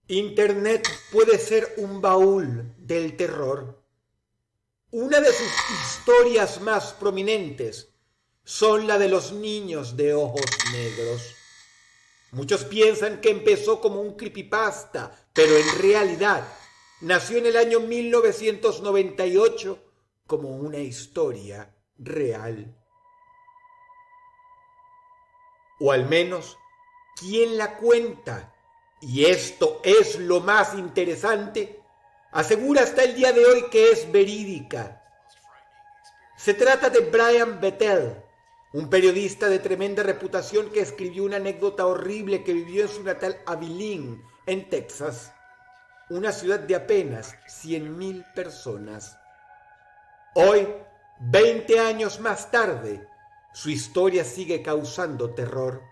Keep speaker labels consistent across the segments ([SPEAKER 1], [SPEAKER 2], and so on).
[SPEAKER 1] Internet puede ser un baúl del terror. Una de sus historias más prominentes son la de los niños de ojos negros. Muchos piensan que empezó como un creepypasta, pero en realidad nació en el año 1998 como una historia real. O al menos, quien la cuenta, y esto es lo más interesante, asegura hasta el día de hoy que es verídica. Se trata de Brian Bethel, un periodista de tremenda reputación que escribió una anécdota horrible que vivió en su natal Abilene, en Texas, una ciudad de apenas 100,000 personas. Hoy, 20 años más tarde, su historia sigue causando terror.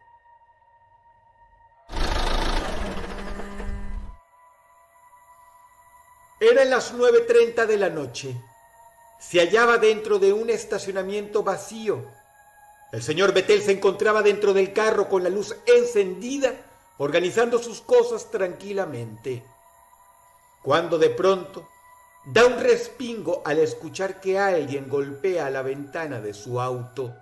[SPEAKER 1] Eran las 9:30 de la noche. Se hallaba dentro de un estacionamiento vacío. El señor Bethel se encontraba dentro del carro con la luz encendida, organizando sus cosas tranquilamente, cuando de pronto da un respingo al escuchar que alguien golpea la ventana de su auto.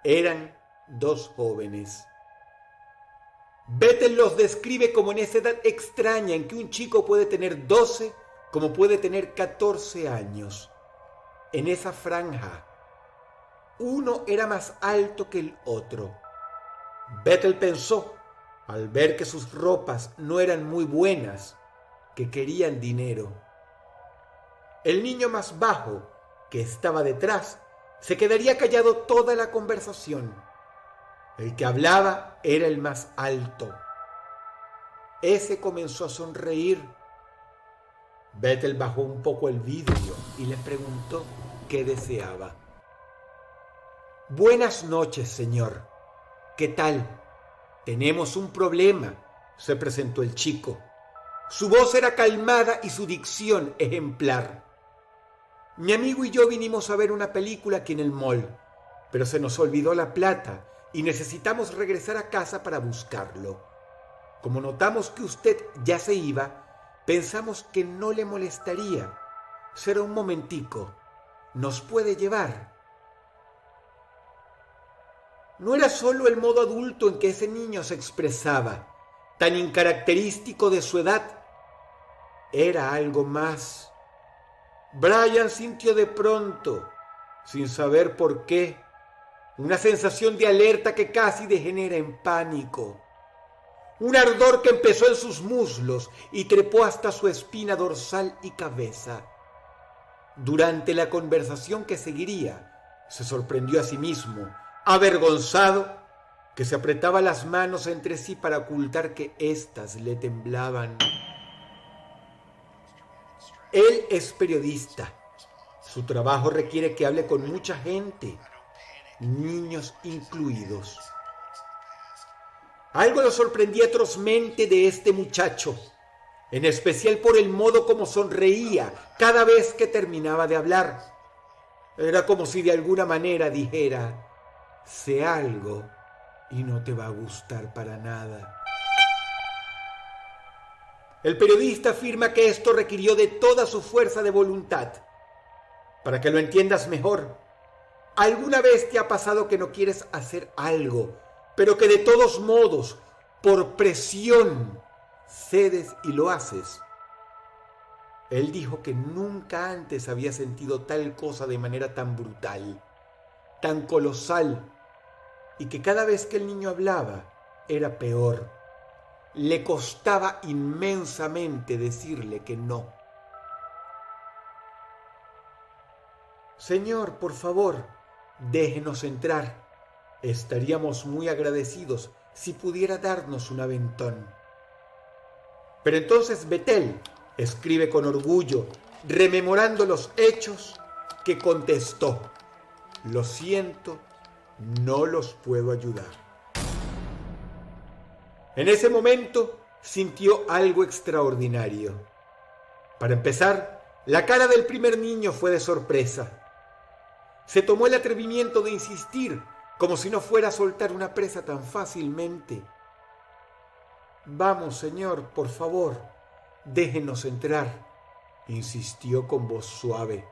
[SPEAKER 1] Eran dos jóvenes. Bethel los describe como en esa edad extraña en que un chico puede tener 12 como puede tener 14 años. En esa franja, uno era más alto que el otro. Bethel pensó, al ver que sus ropas no eran muy buenas, que querían dinero. El niño más bajo, que estaba detrás, se quedaría callado toda la conversación. El que hablaba era el más alto. Ese comenzó a sonreír. Bethel bajó un poco el vidrio y le preguntó qué deseaba. «Buenas noches, señor. ¿Qué tal? Tenemos un problema», se presentó el chico. Su voz era calmada y su dicción ejemplar. «Mi amigo y yo vinimos a ver una película aquí en el mall, pero se nos olvidó la plata y necesitamos regresar a casa para buscarlo. Como notamos que usted ya se iba, pensamos que no le molestaría. Será un momentico. ¿Nos puede llevar?». No era solo el modo adulto en que ese niño se expresaba, tan incaracterístico de su edad. Era algo más. Brian sintió de pronto, sin saber por qué, una sensación de alerta que casi degenera en pánico. Un ardor que empezó en sus muslos y trepó hasta su espina dorsal y cabeza. Durante la conversación que seguiría, se sorprendió a sí mismo, avergonzado, que se apretaba las manos entre sí para ocultar que éstas le temblaban. Él es periodista. Su trabajo requiere que hable con mucha gente, niños incluidos. Algo lo sorprendía atrozmente de este muchacho, en especial por el modo como sonreía cada vez que terminaba de hablar. Era como si de alguna manera dijera: «Sé algo y no te va a gustar para nada». El periodista afirma que esto requirió de toda su fuerza de voluntad. Para que lo entiendas mejor, ¿alguna vez te ha pasado que no quieres hacer algo, pero que de todos modos, por presión, cedes y lo haces? Él dijo que nunca antes había sentido tal cosa de manera tan brutal, tan colosal, y que cada vez que el niño hablaba era peor. Le costaba inmensamente decirle que no. «Señor, por favor, déjenos entrar. Estaríamos muy agradecidos si pudiera darnos un aventón». Pero entonces Bethel escribe con orgullo, rememorando los hechos, que contestó: «Lo siento, no los puedo ayudar». En ese momento sintió algo extraordinario. Para empezar, la cara del primer niño fue de sorpresa. Se tomó el atrevimiento de insistir, como si no fuera a soltar una presa tan fácilmente. Vamos, señor, por favor, déjenos entrar, insistió con voz suave.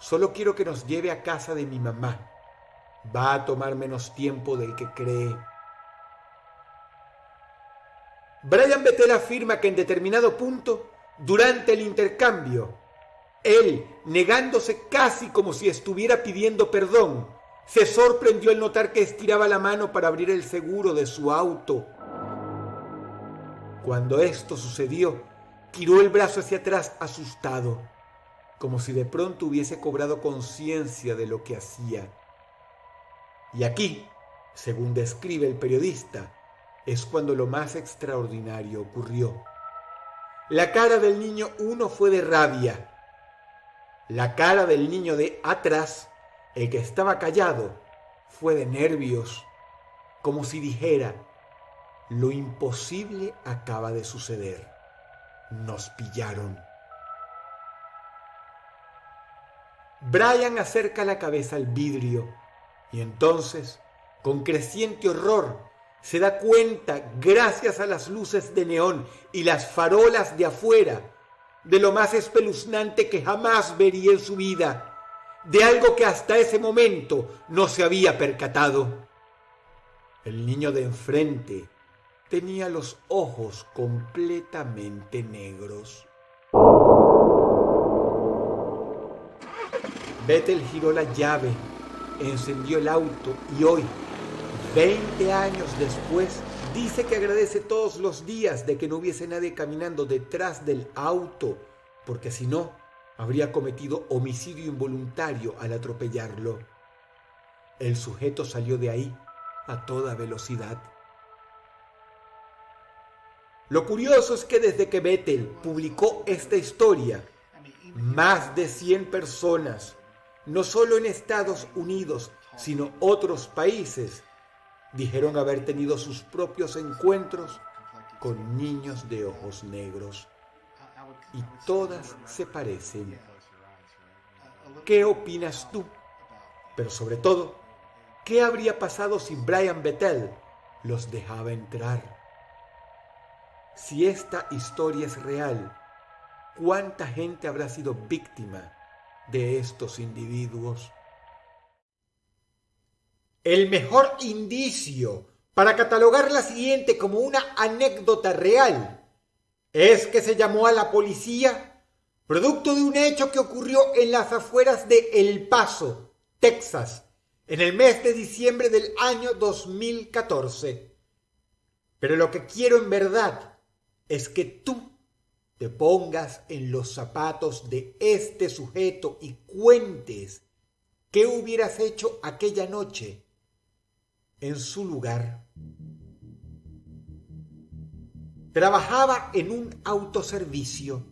[SPEAKER 1] Solo quiero que nos lleve a casa de mi mamá. Va a tomar menos tiempo del que cree. Brian Bettel afirma que en determinado punto, durante el intercambio, él, negándose casi como si estuviera pidiendo perdón, se sorprendió al notar que estiraba la mano para abrir el seguro de su auto. Cuando esto sucedió, tiró el brazo hacia atrás asustado, como si de pronto hubiese cobrado conciencia de lo que hacía. Y aquí, según describe el periodista, es cuando lo más extraordinario ocurrió. La cara del niño 1 fue de rabia. La cara del niño de atrás, el que estaba callado, fue de nervios, como si dijera: lo imposible acaba de suceder. Nos pillaron. Brian acerca la cabeza al vidrio y entonces, con creciente horror, se da cuenta, gracias a las luces de neón y las farolas de afuera, de lo más espeluznante que jamás vería en su vida, de algo que hasta ese momento no se había percatado. El niño de enfrente tenía los ojos completamente negros. Bettel giró la llave, encendió el auto y hoy, 20 años después, dice que agradece todos los días de que no hubiese nadie caminando detrás del auto, porque si no, habría cometido homicidio involuntario al atropellarlo. El sujeto salió de ahí a toda velocidad. Lo curioso es que desde que Bettel publicó esta historia, más de 100 personas, no solo en Estados Unidos, sino otros países, dijeron haber tenido sus propios encuentros con niños de ojos negros. Y todas se parecen. ¿Qué opinas tú? Pero sobre todo, ¿qué habría pasado si Brian Bettel los dejaba entrar? Si esta historia es real, ¿cuánta gente habrá sido víctima de estos individuos? El mejor indicio para catalogar la siguiente como una anécdota real es que se llamó a la policía producto de un hecho que ocurrió en las afueras de El Paso, Texas, en el mes de diciembre del año 2014. Pero lo que quiero en verdad es que tú te pongas en los zapatos de este sujeto y cuentes qué hubieras hecho aquella noche en su lugar. Trabajaba en un autoservicio.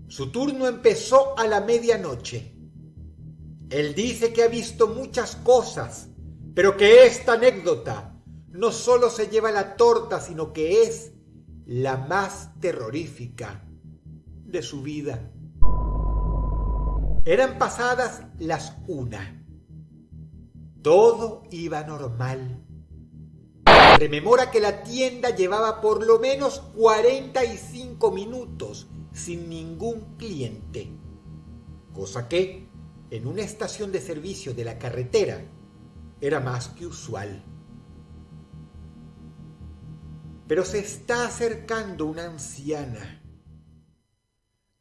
[SPEAKER 1] Su turno empezó a la medianoche. Él dice que ha visto muchas cosas, pero que esta anécdota no solo se lleva la torta, sino que es la más terrorífica de su vida. Eran pasadas las 1. Todo iba normal. Rememora que la tienda llevaba por lo menos 45 minutos sin ningún cliente, cosa que en una estación de servicio de la carretera era más que usual. Pero se está acercando una anciana.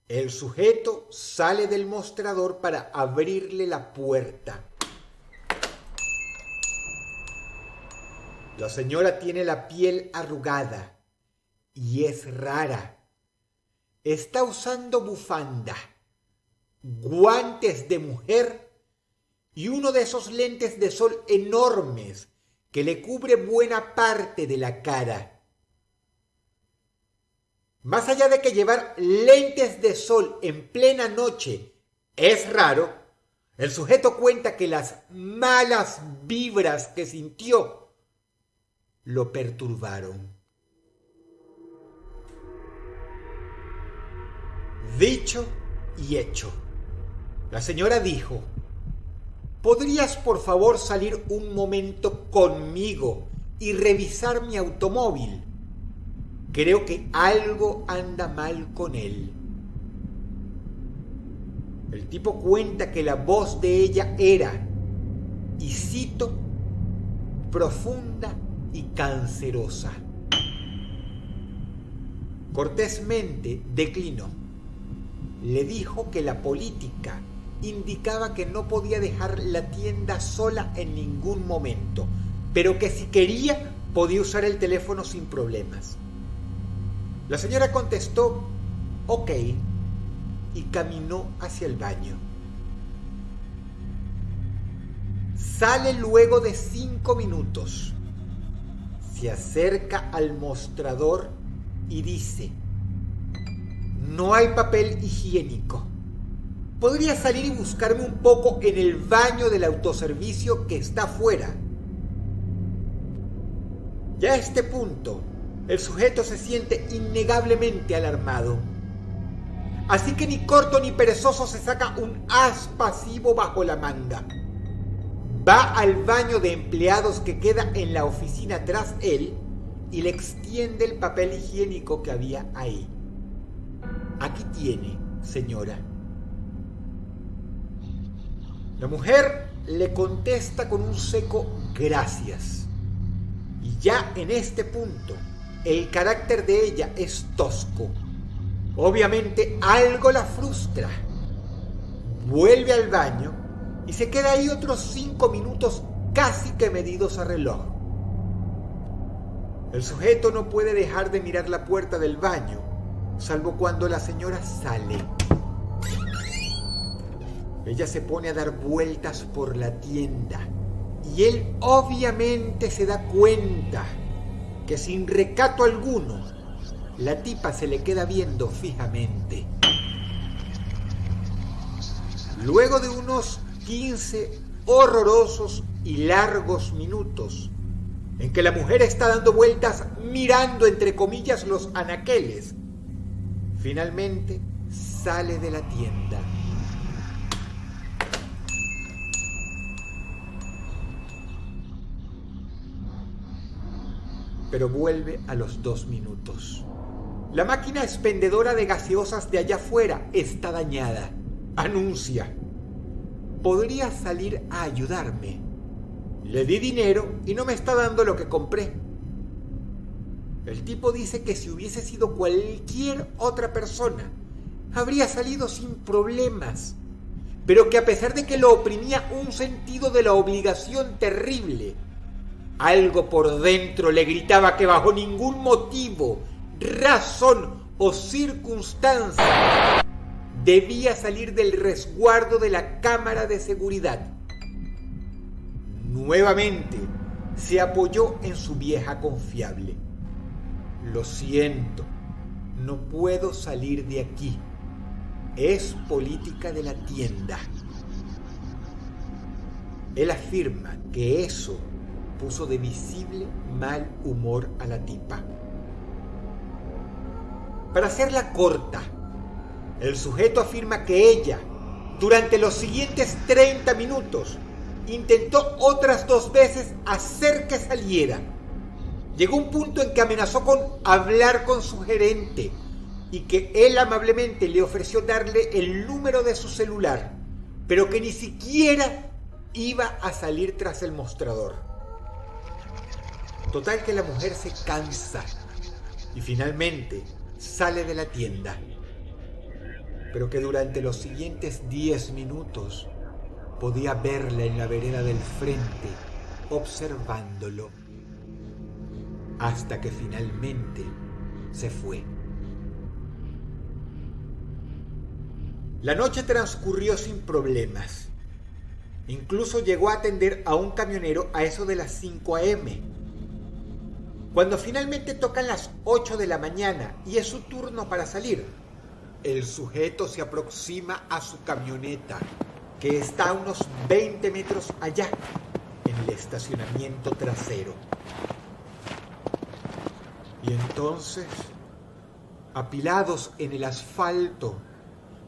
[SPEAKER 1] El sujeto sale del mostrador para abrirle la puerta. La señora tiene la piel arrugada y es rara. Está usando bufanda, guantes de mujer y uno de esos lentes de sol enormes que le cubre buena parte de la cara. Más allá de que llevar lentes de sol en plena noche es raro, el sujeto cuenta que las malas vibras que sintió lo perturbaron. Dicho y hecho. La señora dijo: ¿podrías por favor salir un momento conmigo y revisar mi automóvil? Creo que algo anda mal con él. El tipo cuenta que la voz de ella era, y cito, profunda y cancerosa. Cortésmente declinó. Le dijo que la política indicaba que no podía dejar la tienda sola en ningún momento, pero que si quería podía usar el teléfono sin problemas. La señora contestó, ok, y caminó hacia el baño. Sale luego de 5 minutos. Se acerca al mostrador y dice, no hay papel higiénico. ¿Podría salir y buscarme un poco en el baño del autoservicio que está afuera? Ya a este punto, el sujeto se siente innegablemente alarmado. Así que ni corto ni perezoso se saca un as pasivo bajo la manga. Va al baño de empleados que queda en la oficina tras él y le extiende el papel higiénico que había ahí. Aquí tiene, señora. La mujer le contesta con un seco gracias. Y ya en este punto, el carácter de ella es tosco. Obviamente algo la frustra. Vuelve al baño y se queda ahí otros 5 minutos casi que medidos a reloj. El sujeto no puede dejar de mirar la puerta del baño, salvo cuando la señora sale. Ella se pone a dar vueltas por la tienda y él obviamente se da cuenta que sin recato alguno, la tipa se le queda viendo fijamente. Luego de unos 15 horrorosos y largos minutos, en que la mujer está dando vueltas mirando entre comillas los anaqueles, finalmente sale de la tienda. Pero vuelve a los 2 minutos. La máquina expendedora de gaseosas de allá afuera está dañada. Anuncia: podría salir a ayudarme. Le di dinero y no me está dando lo que compré. El tipo dice que si hubiese sido cualquier otra persona, habría salido sin problemas, pero que a pesar de que lo oprimía un sentido de la obligación terrible, algo por dentro le gritaba que bajo ningún motivo, razón o circunstancia debía salir del resguardo de la cámara de seguridad. Nuevamente se apoyó en su vieja confiable. Lo siento, no puedo salir de aquí. Es política de la tienda. Él afirma que eso puso de visible mal humor a la tipa. Para hacerla corta, el sujeto afirma que ella, durante los siguientes 30 minutos, intentó otras 2 veces hacer que saliera. Llegó un punto en que amenazó con hablar con su gerente y que él amablemente le ofreció darle el número de su celular, pero que ni siquiera iba a salir tras el mostrador. Total que la mujer se cansa y finalmente sale de la tienda, pero que durante los siguientes 10 minutos podía verla en la vereda del frente, observándolo, hasta que finalmente se fue. La noche transcurrió sin problemas. Incluso llegó a atender a un camionero a eso de las 5 a.m. Cuando finalmente tocan las 8 de la mañana y es su turno para salir, el sujeto se aproxima a su camioneta, que está a unos 20 metros allá, en el estacionamiento trasero. Y entonces, apilados en el asfalto,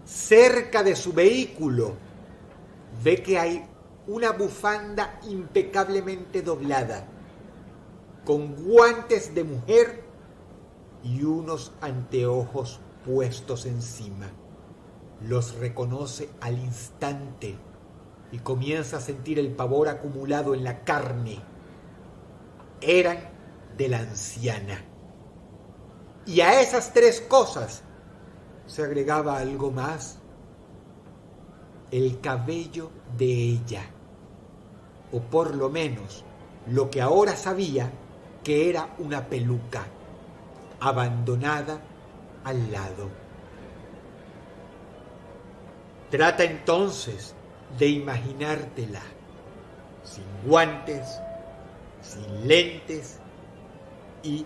[SPEAKER 1] cerca de su vehículo, ve que hay una bufanda impecablemente doblada, con guantes de mujer y unos anteojos puestos encima. Los reconoce al instante y comienza a sentir el pavor acumulado en la carne. Eran de la anciana. Y a esas tres cosas se agregaba algo más: el cabello de ella, o por lo menos lo que ahora sabía que era una peluca abandonada al lado. Trata entonces de imaginártela, sin guantes, sin lentes y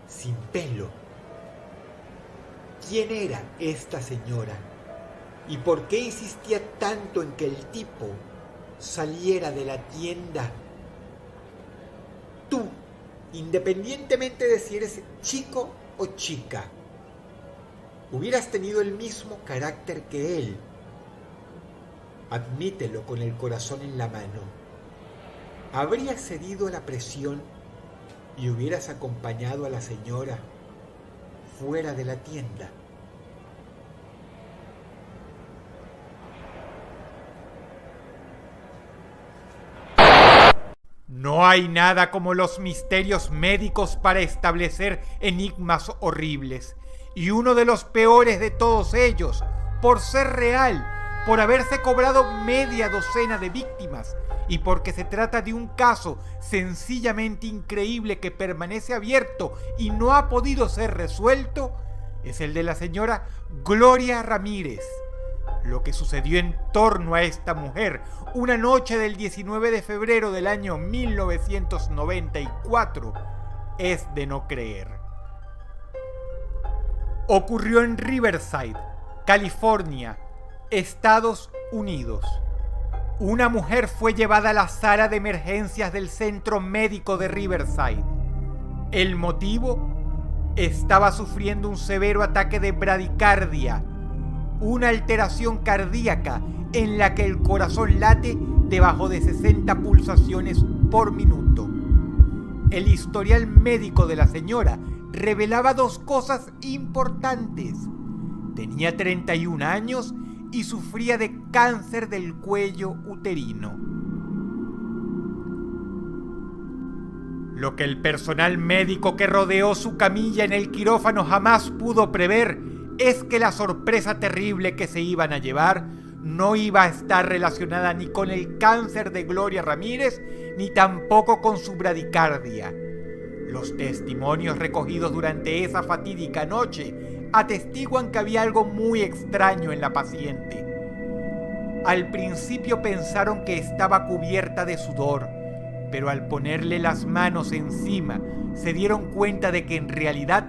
[SPEAKER 1] sin pelo. ¿Quién era esta señora? ¿Y por qué insistía tanto en que el tipo saliera de la tienda? Tú, independientemente de si eres chico o chica, hubieras tenido el mismo carácter que él. Admítelo con el corazón en la mano. Habrías cedido a la presión y hubieras acompañado a la señora fuera de la tienda.
[SPEAKER 2] No hay nada como los misterios médicos para establecer enigmas horribles, y uno de los peores de todos ellos, por ser real, por haberse cobrado media docena de víctimas y porque se trata de un caso sencillamente increíble que permanece abierto y no ha podido ser resuelto, es el de la señora Gloria Ramírez. Lo que sucedió en torno a esta mujer una noche del 19 de febrero del año 1994 es de no creer. Ocurrió en Riverside, California, Estados Unidos. Una mujer fue llevada a la sala de emergencias del centro médico de Riverside. El motivo: estaba sufriendo un severo ataque de bradicardia, una alteración cardíaca en la que el corazón late debajo de 60 pulsaciones por minuto. El historial médico de la señora revelaba dos cosas importantes. Tenía 31 años y sufría de cáncer del cuello uterino. Lo que el personal médico que rodeó su camilla en el quirófano jamás pudo prever es que la sorpresa terrible que se iban a llevar no iba a estar relacionada ni con el cáncer de Gloria Ramírez, ni tampoco con su bradicardia. Los testimonios recogidos durante esa fatídica noche atestiguan que había algo muy extraño en la paciente. Al principio pensaron que estaba cubierta de sudor, pero al ponerle las manos encima se dieron cuenta de que en realidad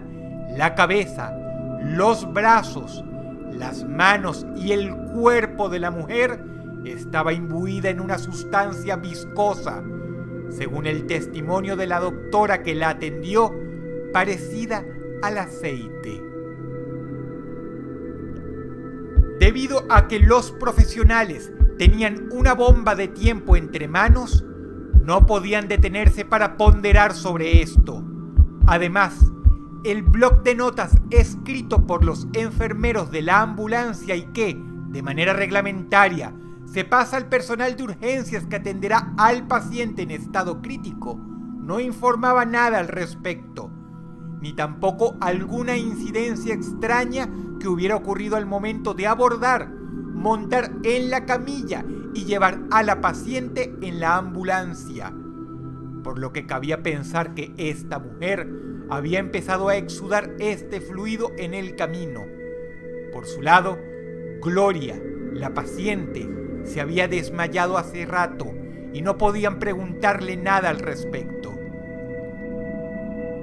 [SPEAKER 2] la cabeza, los brazos, las manos y el cuerpo de la mujer estaba imbuida en una sustancia viscosa, según el testimonio de la doctora que la atendió, parecida al aceite. Debido a que los profesionales tenían una bomba de tiempo entre manos, no podían detenerse para ponderar sobre esto. Además, el bloc de notas escrito por los enfermeros de la ambulancia y que, de manera reglamentaria, se pasa al personal de urgencias que atenderá al paciente en estado crítico, no informaba nada al respecto, ni tampoco alguna incidencia extraña que hubiera ocurrido al momento de abordar, montar en la camilla y llevar a la paciente en la ambulancia, por lo que cabía pensar que esta mujer había empezado a exudar este fluido en el camino. Por su lado, Gloria, la paciente, se había desmayado hace rato y no podían preguntarle nada al respecto.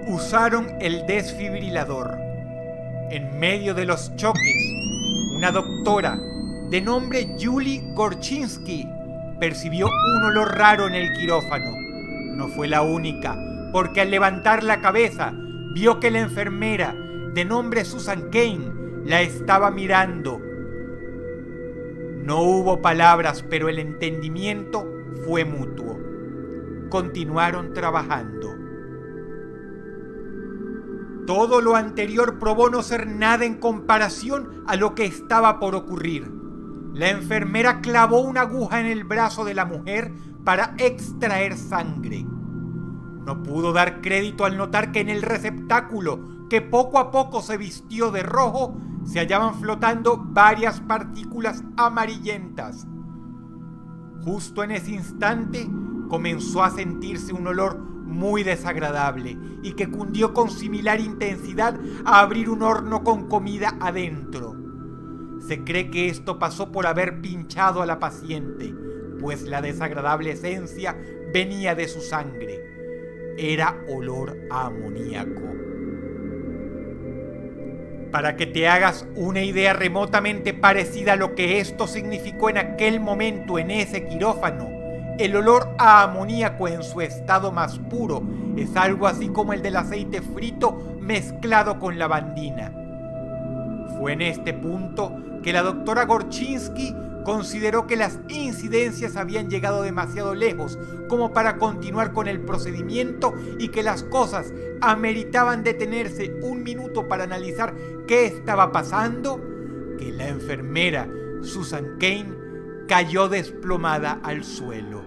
[SPEAKER 2] Usaron el desfibrilador. En medio de los choques, una doctora de nombre Julie Gorchinsky percibió un olor raro en el quirófano. No fue la única, porque al levantar la cabeza vio que la enfermera de nombre Susan Kane la estaba mirando. No hubo palabras, pero el entendimiento fue mutuo. Continuaron trabajando. Todo lo anterior probó no ser nada en comparación a lo que estaba por ocurrir. La enfermera clavó una aguja en el brazo de la mujer para extraer sangre. No pudo dar crédito al notar que en el receptáculo, que poco a poco se vistió de rojo, se hallaban flotando varias partículas amarillentas. Justo en ese instante comenzó a sentirse un olor muy desagradable y que cundió con similar intensidad a abrir un horno con comida adentro. Se cree que esto pasó por haber pinchado a la paciente, pues la desagradable esencia venía de su sangre. Era olor a amoníaco. Para que te hagas una idea remotamente parecida a lo que esto significó en aquel momento en ese quirófano, el olor a amoníaco en su estado más puro es algo así como el del aceite frito mezclado con lavandina. Fue en este punto que la doctora Gorczynski consideró que las incidencias habían llegado demasiado lejos como para continuar con el procedimiento y que las cosas ameritaban detenerse un minuto para analizar qué estaba pasando, que la enfermera Susan Kane cayó desplomada al suelo.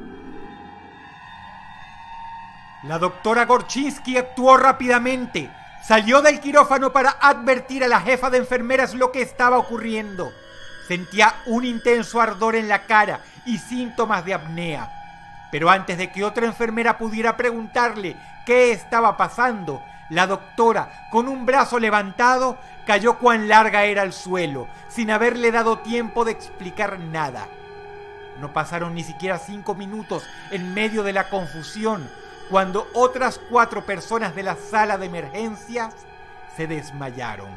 [SPEAKER 2] La doctora Gorczynski actuó rápidamente. Salió del quirófano para advertir a la jefa de enfermeras lo que estaba ocurriendo. Sentía un intenso ardor en la cara y síntomas de apnea. Pero antes de que otra enfermera pudiera preguntarle qué estaba pasando, la doctora, con un brazo levantado, cayó cuán larga era al suelo, sin haberle dado tiempo de explicar nada. No pasaron ni siquiera 5 minutos en medio de la confusión, cuando otras 4 personas de la sala de emergencias se desmayaron.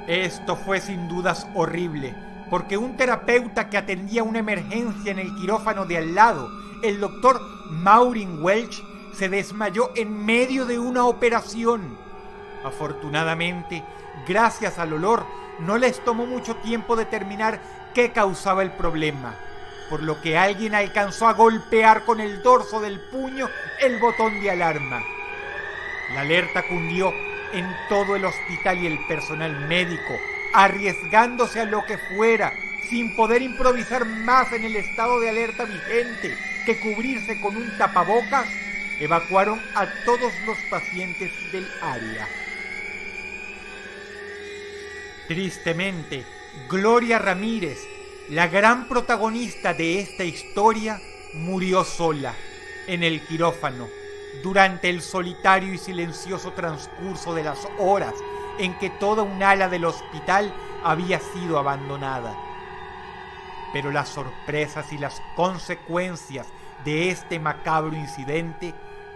[SPEAKER 2] Esto fue sin dudas horrible, porque un terapeuta que atendía una emergencia en el quirófano de al lado, el doctor Maureen Welch, se desmayó en medio de una operación. Afortunadamente, gracias al olor, no les tomó mucho tiempo determinar qué causaba el problema, por lo que alguien alcanzó a golpear con el dorso del puño el botón de alarma. La alerta cundió en todo el hospital y el personal médico, arriesgándose a lo que fuera, sin poder improvisar más en el estado de alerta vigente que cubrirse con un tapabocas, evacuaron a todos los pacientes del área. Tristemente, Gloria Ramírez, la gran protagonista de esta historia, murió sola en el quirófano durante el solitario y silencioso transcurso de las horas en que toda un ala del hospital había sido abandonada. Pero las sorpresas y las consecuencias de este macabro incidente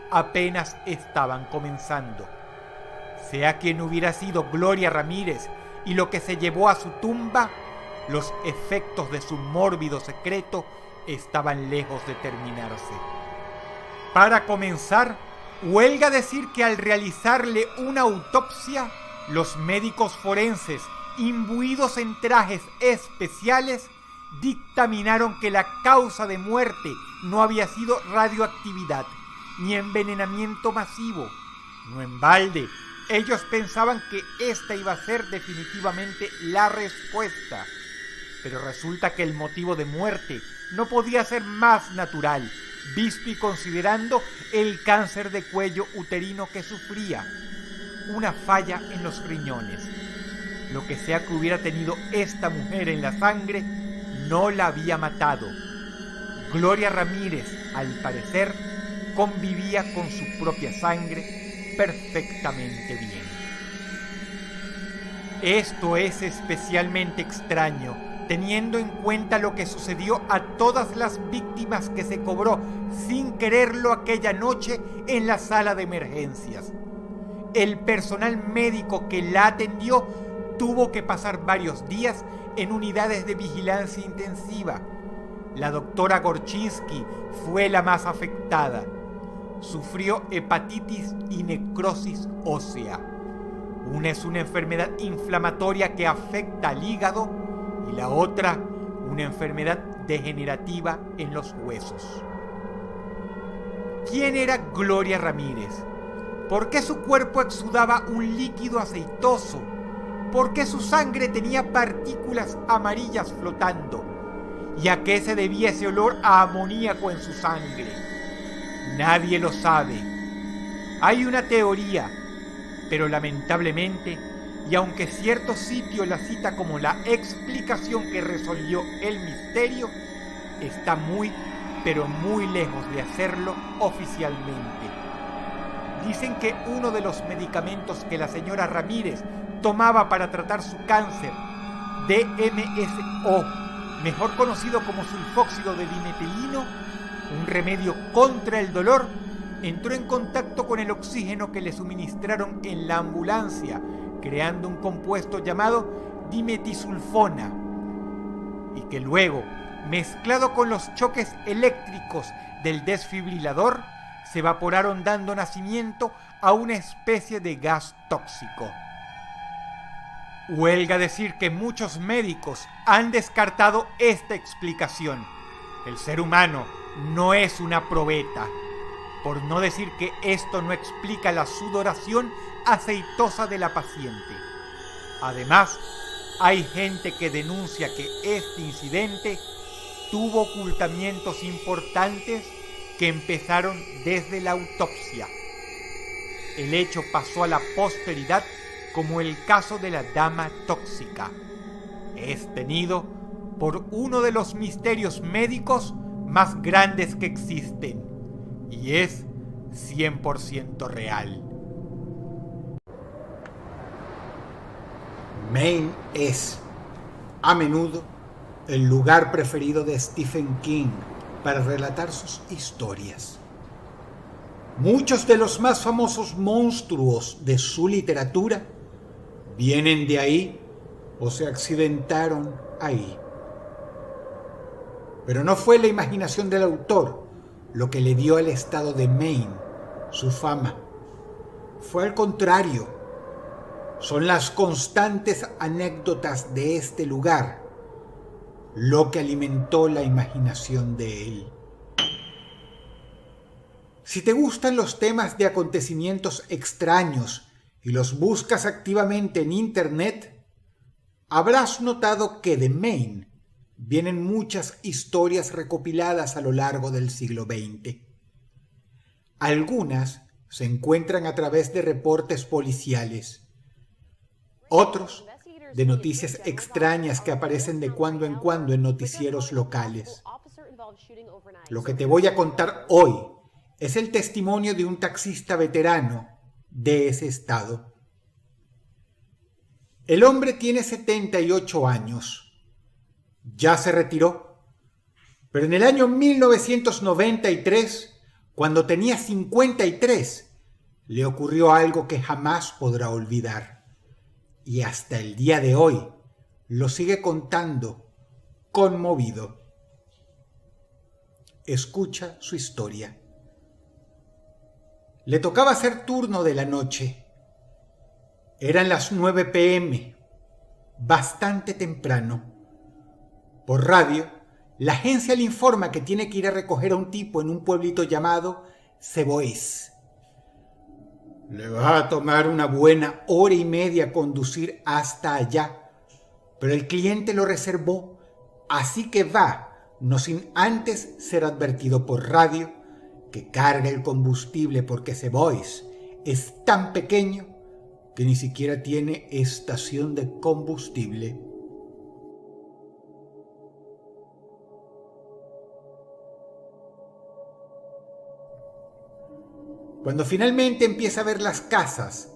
[SPEAKER 2] apenas estaban comenzando. Sea quien hubiera sido Gloria Ramírez y lo que se llevó a su tumba, los efectos de su mórbido secreto estaban lejos de terminarse. Para comenzar, huelga decir que al realizarle una autopsia, los médicos forenses, imbuidos en trajes especiales, dictaminaron que la causa de muerte no había sido radioactividad ni envenenamiento masivo. No en balde, ellos pensaban que esta iba a ser definitivamente la respuesta. Pero resulta que el motivo de muerte no podía ser más natural, visto y considerando el cáncer de cuello uterino que sufría, una falla en los riñones. Lo que sea que hubiera tenido esta mujer en la sangre, no la había matado. Gloria Ramírez, al parecer, convivía con su propia sangre perfectamente bien. Esto es especialmente extraño, teniendo en cuenta lo que sucedió a todas las víctimas que se cobró sin quererlo aquella noche en la sala de emergencias. El personal médico que la atendió tuvo que pasar varios días en unidades de vigilancia intensiva. La doctora Gorczynski fue la más afectada. Sufrió hepatitis y necrosis ósea. Una es una enfermedad inflamatoria que afecta al hígado y la otra una enfermedad degenerativa en los huesos. ¿quién era Gloria Ramírez? ¿Por qué su cuerpo exudaba un líquido aceitoso? ¿Por qué su sangre tenía partículas amarillas flotando? ¿Y a qué se debía ese olor a amoníaco en su sangre? Nadie lo sabe. Hay una teoría, pero lamentablemente, y aunque cierto sitio la cita como la explicación que resolvió el misterio, está muy, pero muy lejos de hacerlo oficialmente. Dicen que uno de los medicamentos que la señora Ramírez tomaba para tratar su cáncer, DMSO, mejor conocido como sulfóxido de dimetilino, un remedio contra el dolor, entró en contacto con el oxígeno que le suministraron en la ambulancia, creando un compuesto llamado dimetisulfona, y que luego, mezclado con los choques eléctricos del desfibrilador, se evaporaron dando nacimiento a una especie de gas tóxico. Huelga decir que muchos médicos han descartado esta explicación. El ser humano no es una probeta, por no decir que esto no explica la sudoración aceitosa de la paciente. Además, hay gente que denuncia que este incidente tuvo ocultamientos importantes que empezaron desde la autopsia. El hecho pasó a la posteridad como el caso de la dama tóxica. Es tenido por uno de los misterios médicos más grandes que existen, y es 100% real.
[SPEAKER 1] Maine es, a menudo, el lugar preferido de Stephen King para relatar sus historias. Muchos de los más famosos monstruos de su literatura vienen de ahí o se accidentaron ahí. Pero no fue la imaginación del autor lo que le dio al estado de Maine su fama. Fue al contrario. Son las constantes anécdotas de este lugar lo que alimentó la imaginación de él. Si te gustan los temas de acontecimientos extraños y los buscas activamente en internet, habrás notado que de Maine vienen muchas historias recopiladas a lo largo del siglo XX. Algunas se encuentran a través de reportes policiales, otros de noticias extrañas que aparecen de cuando en cuando en noticieros locales. Lo que te voy a contar hoy es el testimonio de un taxista veterano de ese estado. El hombre tiene 78 años. Ya se retiró, pero en el año 1993, cuando tenía 53, le ocurrió algo que jamás podrá olvidar. Y hasta el día de hoy lo sigue contando, conmovido. Escucha su historia. Le tocaba hacer turno de la noche. Eran las 9 p.m., bastante temprano. Por radio, la agencia le informa que tiene que ir a recoger a un tipo en un pueblito llamado Seboís. Le va a tomar una buena hora y media conducir hasta allá, pero el cliente lo reservó, así que va, no sin antes ser advertido por radio que cargue el combustible porque Seboís es tan pequeño que ni siquiera tiene estación de combustible. Cuando finalmente empieza a ver las casas,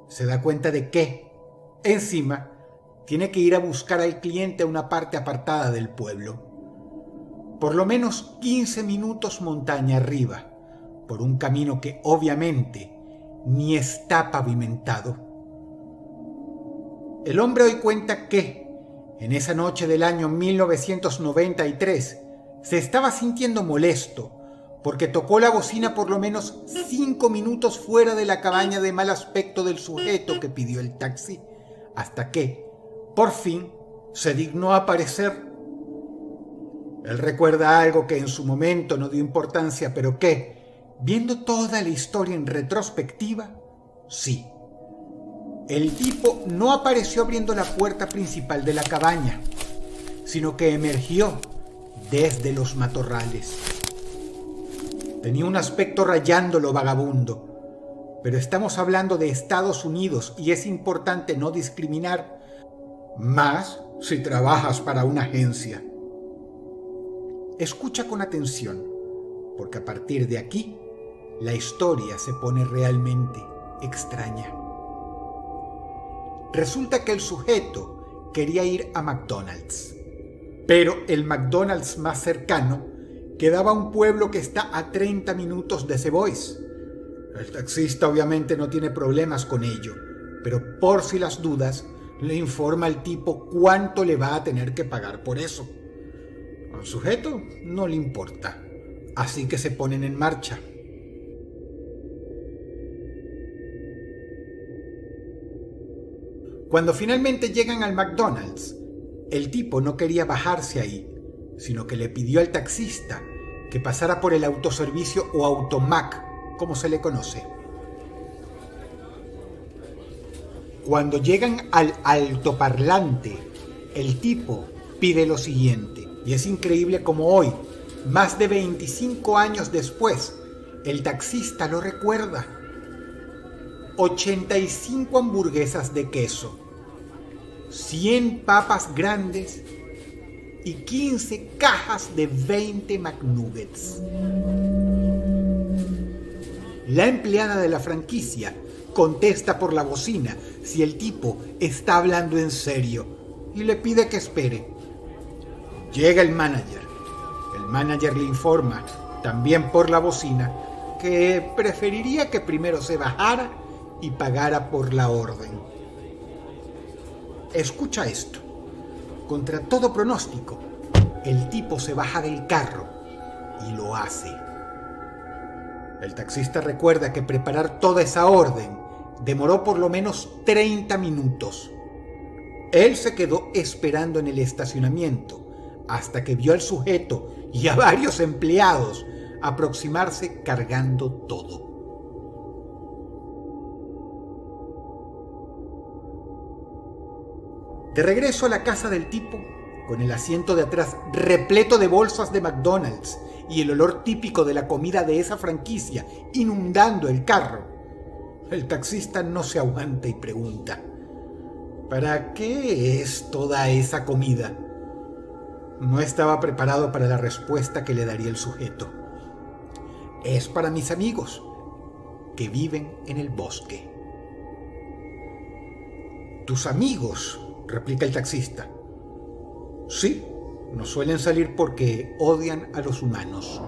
[SPEAKER 1] se da cuenta de que, encima, tiene que ir a buscar al cliente a una parte apartada del pueblo. Por lo menos 15 minutos montaña arriba, por un camino que obviamente ni está pavimentado. El hombre hoy cuenta que, en esa noche del año 1993, se estaba sintiendo molesto porque tocó la bocina por lo menos 5 minutos fuera de la cabaña de mal aspecto del sujeto que pidió el taxi, hasta que, por fin, se dignó aparecer. Él recuerda algo que en su momento no dio importancia, pero que, Viendo toda la historia en retrospectiva, sí. El tipo no apareció abriendo la puerta principal de la cabaña, sino que emergió desde los matorrales. Tenía un aspecto rayándolo vagabundo, pero estamos hablando de Estados Unidos y es importante no discriminar, más si trabajas para una agencia. Escucha con atención, porque a partir de aquí, la historia se pone realmente extraña. Resulta que el sujeto quería ir a McDonald's, pero el McDonald's más cercano quedaba a un pueblo que está a 30 minutos de The Boys. El taxista obviamente no tiene problemas con ello, pero por si las dudas, le informa al tipo cuánto le va a tener que pagar por eso. Al sujeto no le importa, así que se ponen en marcha. Cuando finalmente llegan al McDonald's, el tipo no quería bajarse ahí, sino que le pidió al taxista que pasara por el autoservicio o automac, como se le conoce. Cuando llegan al altoparlante, el tipo pide lo siguiente, y es increíble como hoy, más de 25 años después, el taxista lo recuerda. 85 hamburguesas de queso, 100 papas grandes y 15 cajas de 20 McNuggets. La empleada de la franquicia contesta por la bocina si el tipo está hablando en serio y le pide que espere. Llega el manager. El manager le informa, también por la bocina, que preferiría que primero se bajara y pagara por la orden. Escucha esto. Contra todo pronóstico, el tipo se baja del carro y lo hace. El taxista recuerda que preparar toda esa orden demoró por lo menos 30 minutos. Él se quedó esperando en el estacionamiento hasta que vio al sujeto y a varios empleados aproximarse cargando todo. De regreso a la casa del tipo, con el asiento de atrás repleto de bolsas de McDonald's y el olor típico de la comida de esa franquicia inundando el carro, el taxista no se aguanta y pregunta: ¿para qué es toda esa comida? No estaba preparado para la respuesta que le daría el sujeto. Es para mis amigos, que viven en el bosque. ¿Tus amigos?, replica el taxista. Sí, no suelen salir porque odian a los humanos.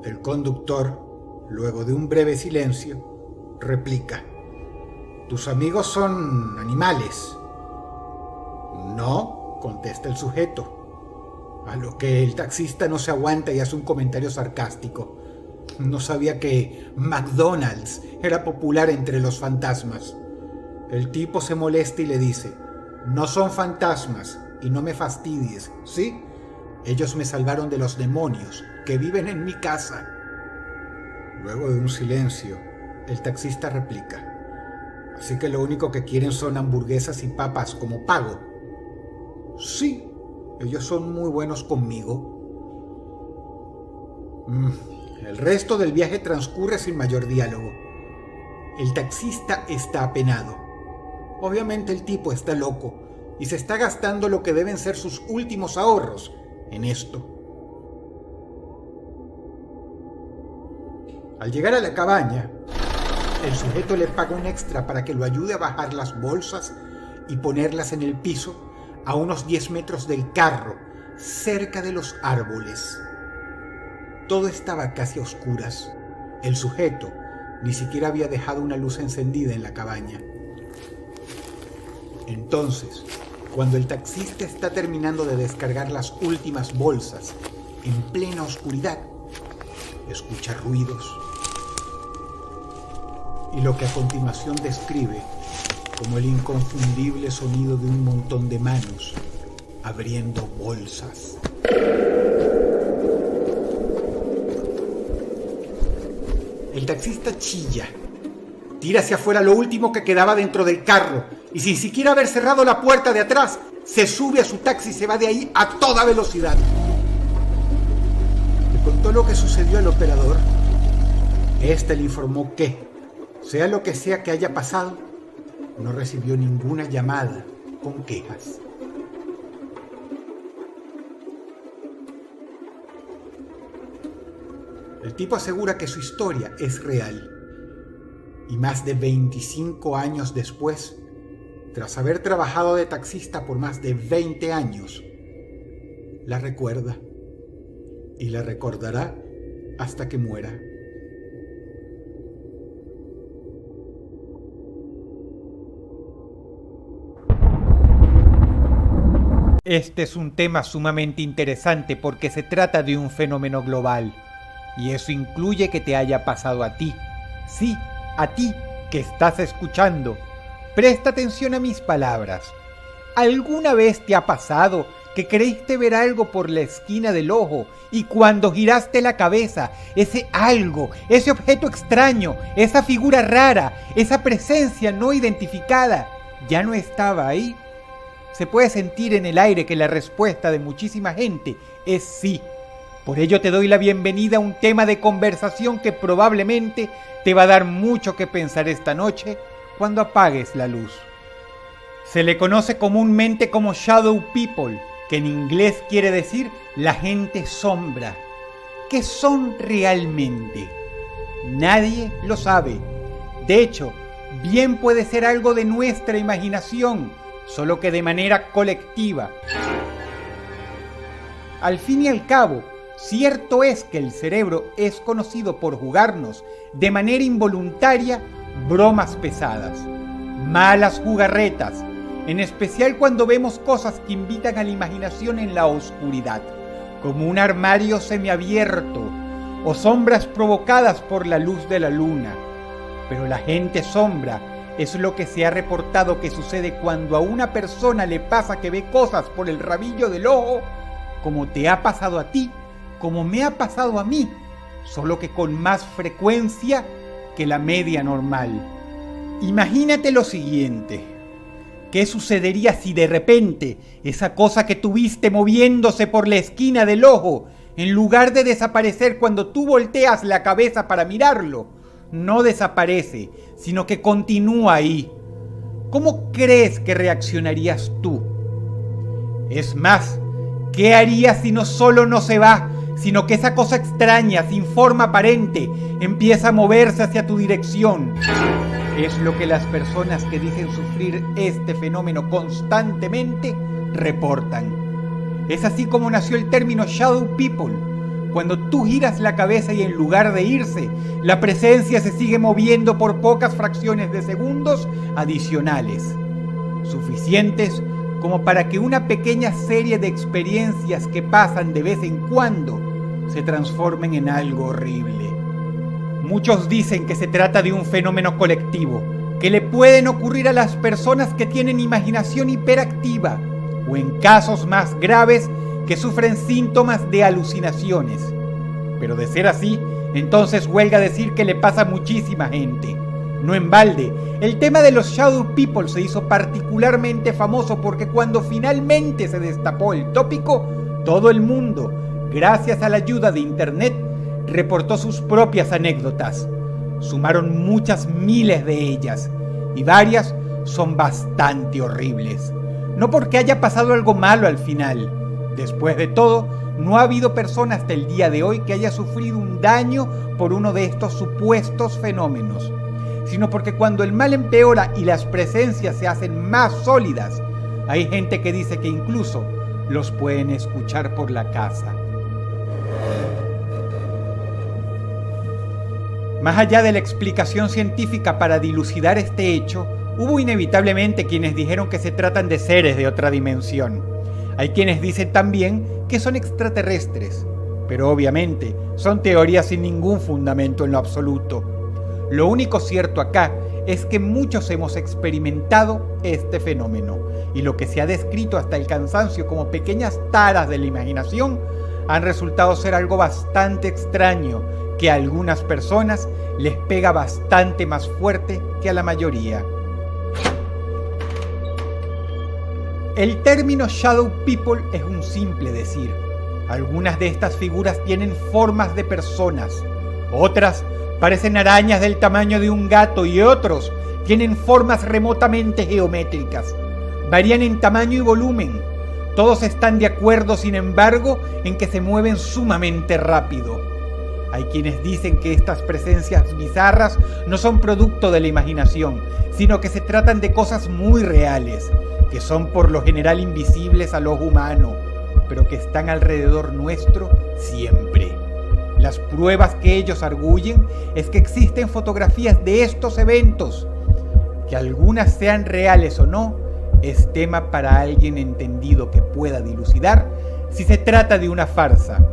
[SPEAKER 1] El conductor, luego de un breve silencio, replica: ¿tus amigos son animales? No, contesta el sujeto, a lo que el taxista no se aguanta y hace un comentario sarcástico. No sabía que McDonald's era popular entre los fantasmas. El tipo se molesta y le dice: no son fantasmas y no me fastidies, ¿sí? Ellos me salvaron de los demonios que viven en mi casa. Luego de un silencio, el taxista replica: ¿así que lo único que quieren son hamburguesas y papas como pago? Sí, ellos son muy buenos conmigo. El resto del viaje transcurre sin mayor diálogo. El taxista está apenado. Obviamente el tipo está loco y se está gastando lo que deben ser sus últimos ahorros en esto. Al llegar a la cabaña, el sujeto le paga un extra para que lo ayude a bajar las bolsas y ponerlas en el piso a unos 10 metros del carro, cerca de los árboles. Todo estaba casi a oscuras. El sujeto ni siquiera había dejado una luz encendida en la cabaña. Entonces, cuando el taxista está terminando de descargar las últimas bolsas, en plena oscuridad, escucha ruidos. Y lo que a continuación describe como el inconfundible sonido de un montón de manos abriendo bolsas. El taxista chilla. Tira hacia afuera lo último que quedaba dentro del carro y sin siquiera haber cerrado la puerta de atrás, se sube a su taxi y se va de ahí a toda velocidad. Le contó lo que sucedió al operador. Este le informó que, sea lo que sea que haya pasado, no recibió ninguna llamada con quejas. El tipo asegura que su historia es real. Y más de 25 años después, tras haber trabajado de taxista por más de 20 años, la recuerda y la recordará hasta que muera.
[SPEAKER 2] Este es un tema sumamente interesante porque se trata de un fenómeno global. Y eso incluye que te haya pasado a ti. Sí, a ti que estás escuchando. Presta atención a mis palabras. ¿Alguna vez te ha pasado que creíste ver algo por la esquina del ojo y cuando giraste la cabeza, ese algo, ese objeto extraño, esa figura rara, esa presencia no identificada, ya no estaba ahí? Se puede sentir en el aire que la respuesta de muchísima gente es sí. Por ello te doy la bienvenida a un tema de conversación que probablemente te va a dar mucho que pensar esta noche cuando apagues la luz. Se le conoce comúnmente como Shadow People, que en inglés quiere decir la gente sombra. ¿Qué son realmente? Nadie lo sabe. De hecho, bien puede ser algo de nuestra imaginación, solo que de manera colectiva. Al fin y al cabo, cierto es que el cerebro es conocido por jugarnos de manera involuntaria bromas pesadas, malas jugarretas, en especial cuando vemos cosas que invitan a la imaginación en la oscuridad, como un armario semiabierto o sombras provocadas por la luz de la luna. Pero la gente sombra es lo que se ha reportado que sucede cuando a una persona le pasa que ve cosas por el rabillo del ojo, como te ha pasado a ti, como me ha pasado a mí, solo que con más frecuencia que la media normal. Imagínate lo siguiente. ¿Qué sucedería si de repente esa cosa que tuviste moviéndose por la esquina del ojo, en lugar de desaparecer cuando tú volteas la cabeza para mirarlo, no desaparece, sino que continúa ahí? ¿Cómo crees que reaccionarías tú? Es más, ¿qué harías si no solo no se va, sino que esa cosa extraña, sin forma aparente, empieza a moverse hacia tu dirección? Es lo que las personas que dicen sufrir este fenómeno constantemente reportan. Es así como nació el término Shadow People. Cuando tú giras la cabeza y en lugar de irse, la presencia se sigue moviendo por pocas fracciones de segundos adicionales, suficientes como para que una pequeña serie de experiencias que pasan de vez en cuando se transformen en algo horrible. Muchos dicen que se trata de un fenómeno colectivo, que le pueden ocurrir a las personas que tienen imaginación hiperactiva, o en casos más graves, que sufren síntomas de alucinaciones. Pero de ser así, entonces huelga decir que le pasa a muchísima gente. No en balde, el tema de los Shadow People se hizo particularmente famoso porque cuando finalmente se destapó el tópico, todo el mundo, gracias a la ayuda de Internet, reportó sus propias anécdotas. Sumaron muchas miles de ellas, y varias son bastante horribles. No porque haya pasado algo malo al final. Después de todo, no ha habido persona hasta el día de hoy que haya sufrido un daño por uno de estos supuestos fenómenos, sino porque cuando el mal empeora y las presencias se hacen más sólidas, hay gente que dice que incluso los pueden escuchar por la casa. Más allá de la explicación científica para dilucidar este hecho, hubo inevitablemente quienes dijeron que se tratan de seres de otra dimensión. Hay quienes dicen también que son extraterrestres, pero obviamente son teorías sin ningún fundamento en lo absoluto. Lo único cierto acá es que muchos hemos experimentado este fenómeno, y lo que se ha descrito hasta el cansancio como pequeñas taras de la imaginación han resultado ser algo bastante extraño que a algunas personas les pega bastante más fuerte que a la mayoría. El término Shadow People es un simple decir. Algunas de estas figuras tienen formas de personas, otras parecen arañas del tamaño de un gato y otros tienen formas remotamente geométricas. Varían en tamaño y volumen. Todos están de acuerdo, sin embargo, en que se mueven sumamente rápido. Hay quienes dicen que estas presencias bizarras no son producto de la imaginación, sino que se tratan de cosas muy reales, que son por lo general invisibles al ojo humano, pero que están alrededor nuestro siempre. Las pruebas que ellos arguyen es que existen fotografías de estos eventos. Que algunas sean reales o no, es tema para alguien entendido que pueda dilucidar si se trata de una farsa.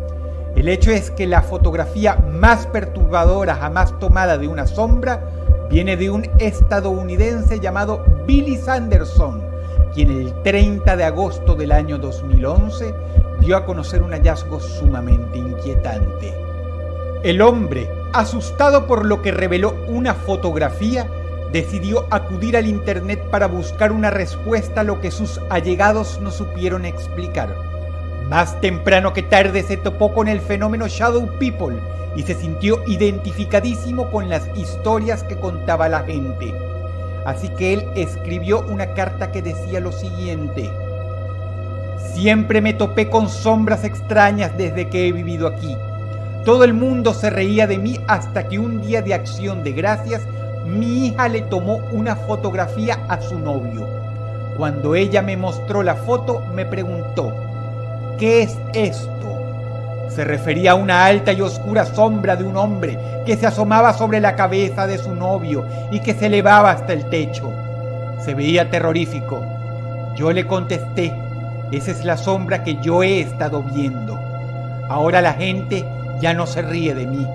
[SPEAKER 2] El hecho es que la fotografía más perturbadora jamás tomada de una sombra viene de un estadounidense llamado Billy Sanderson, quien el 30 de agosto del año 2011 dio a conocer un hallazgo sumamente inquietante. El hombre, asustado por lo que reveló una fotografía, decidió acudir al internet para buscar una respuesta a lo que sus allegados no supieron explicar. Más temprano que tarde se topó con el fenómeno Shadow People y se sintió identificadísimo con las historias que contaba la gente. Así que él escribió una carta que decía lo siguiente: siempre me topé con sombras extrañas desde que he vivido aquí. Todo el mundo se reía de mí hasta que un día de Acción de Gracias mi hija le tomó una fotografía a su novio. Cuando ella me mostró la foto, me preguntó: ¿qué es esto? Se refería a una alta y oscura sombra de un hombre que se asomaba sobre la cabeza de su novio y que se elevaba hasta el techo. Se veía terrorífico. Yo le contesté: esa es la sombra que yo he estado viendo. Ahora la gente ya no se ríe de mí.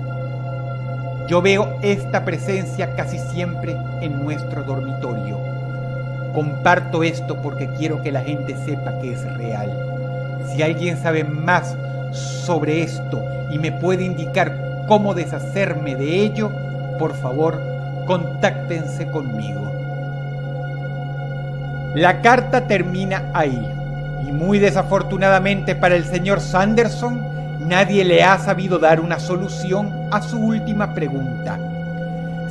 [SPEAKER 2] Yo veo esta presencia casi siempre en nuestro dormitorio. Comparto esto porque quiero que la gente sepa que es real. Si alguien sabe más sobre esto y me puede indicar cómo deshacerme de ello, por favor, contáctense conmigo. La carta termina ahí, y muy desafortunadamente para el señor Sanderson, nadie le ha sabido dar una solución a su última pregunta.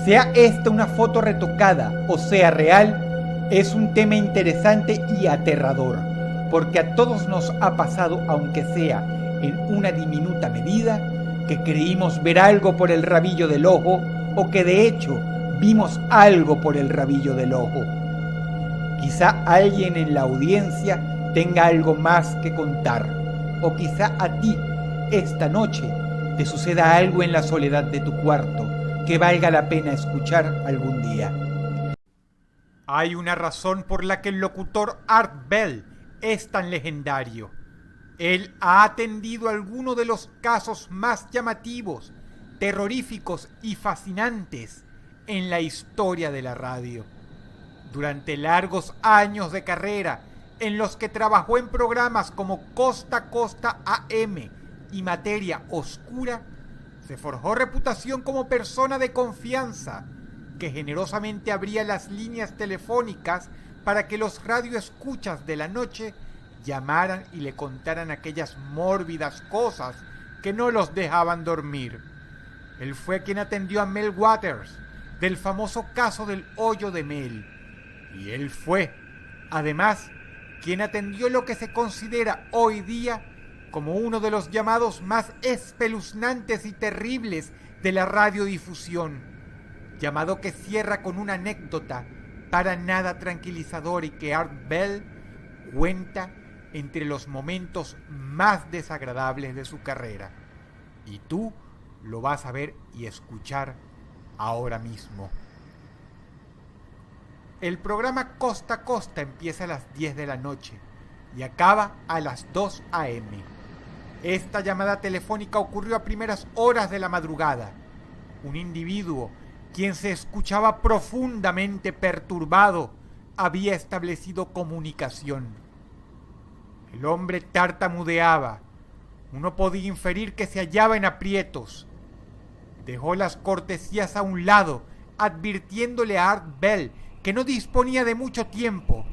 [SPEAKER 2] Sea esta una foto retocada o sea real, es un tema interesante y aterrador, porque a todos nos ha pasado, aunque sea en una diminuta medida, que creímos ver algo por el rabillo del ojo o que de hecho vimos algo por el rabillo del ojo. Quizá alguien en la audiencia tenga algo más que contar, o quizá a ti esta noche te suceda algo en la soledad de tu cuarto que valga la pena escuchar algún día. Hay una razón por la que el locutor Art Bell es tan legendario. Él ha atendido algunos de los casos más llamativos, terroríficos y fascinantes en la historia de la radio. Durante largos años de carrera, en los que trabajó en programas como Costa a Costa AM y Materia Oscura, se forjó reputación como persona de confianza, que generosamente abría las líneas telefónicas para que los radioescuchas de la noche llamaran y le contaran aquellas mórbidas cosas que no los dejaban dormir. Él fue quien atendió a Mel Waters del famoso caso del hoyo de Mel. Y él fue, además, quien atendió lo que se considera hoy día como uno de los llamados más espeluznantes y terribles de la radiodifusión, llamado que cierra con una anécdota para nada tranquilizadora y que Art Bell cuenta entre los momentos más desagradables de su carrera. Y tú lo vas a ver y escuchar ahora mismo. El programa Costa a Costa empieza a las 10 de la noche y acaba a las 2 a.m. Esta llamada telefónica ocurrió a primeras horas de la madrugada. Un individuo, quien se escuchaba profundamente perturbado, había establecido comunicación. El hombre tartamudeaba, Uno podía inferir que se hallaba en aprietos. Dejó las cortesías a un lado, advirtiéndole a Art Bell que no disponía de mucho tiempo.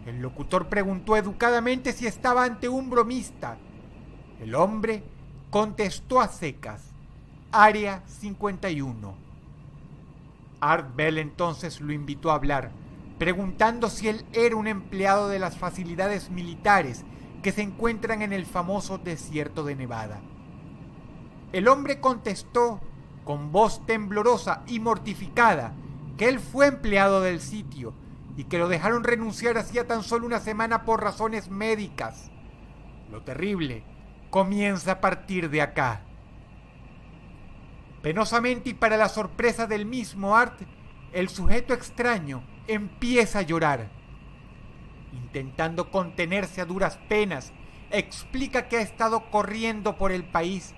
[SPEAKER 2] El locutor preguntó educadamente si estaba ante un bromista. El hombre contestó a secas: Área 51. Art Bell entonces lo invitó a hablar, preguntando si él era un empleado de las facilidades militares que se encuentran en el famoso desierto de Nevada. El hombre contestó con voz temblorosa y mortificada que él fue empleado del sitio y que lo dejaron renunciar hacía tan solo una semana por razones médicas. Lo terrible comienza a partir de acá. Penosamente y para la sorpresa del mismo Art, el sujeto extraño empieza a llorar. Intentando contenerse a duras penas, explica que ha estado corriendo por el país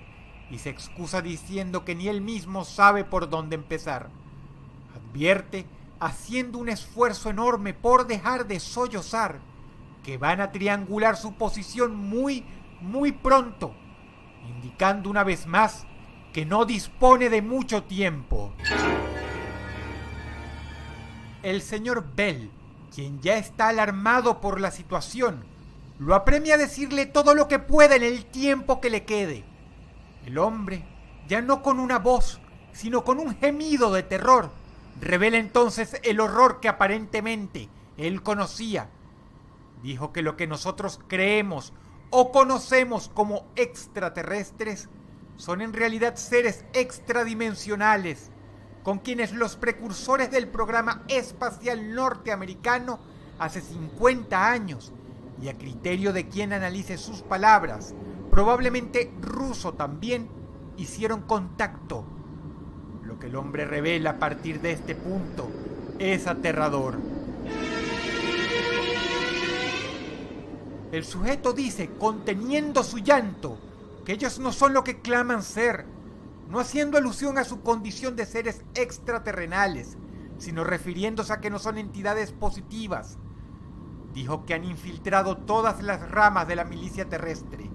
[SPEAKER 2] y se excusa diciendo que ni él mismo sabe por dónde empezar. Advierte, haciendo un esfuerzo enorme por dejar de sollozar, que van a triangular su posición muy pronto, indicando una vez más que no dispone de mucho tiempo. El señor Bell, quien ya está alarmado por la situación, lo apremia a decirle todo lo que pueda en el tiempo que le quede. El hombre, ya no con una voz, sino con un gemido de terror, revela entonces el horror que aparentemente él conocía. Dijo que lo que nosotros creemos o conocemos como extraterrestres son en realidad seres extradimensionales, con quienes los precursores del programa espacial norteamericano hace 50 años, y a criterio de quien analice sus palabras, probablemente ruso también, hicieron contacto. Lo que el hombre revela a partir de este punto es aterrador. El sujeto dice, conteniendo su llanto, que ellos no son lo que claman ser, no haciendo alusión a su condición de seres extraterrenales, sino refiriéndose a que no son entidades positivas. Dijo que han infiltrado todas las ramas de la milicia terrestre.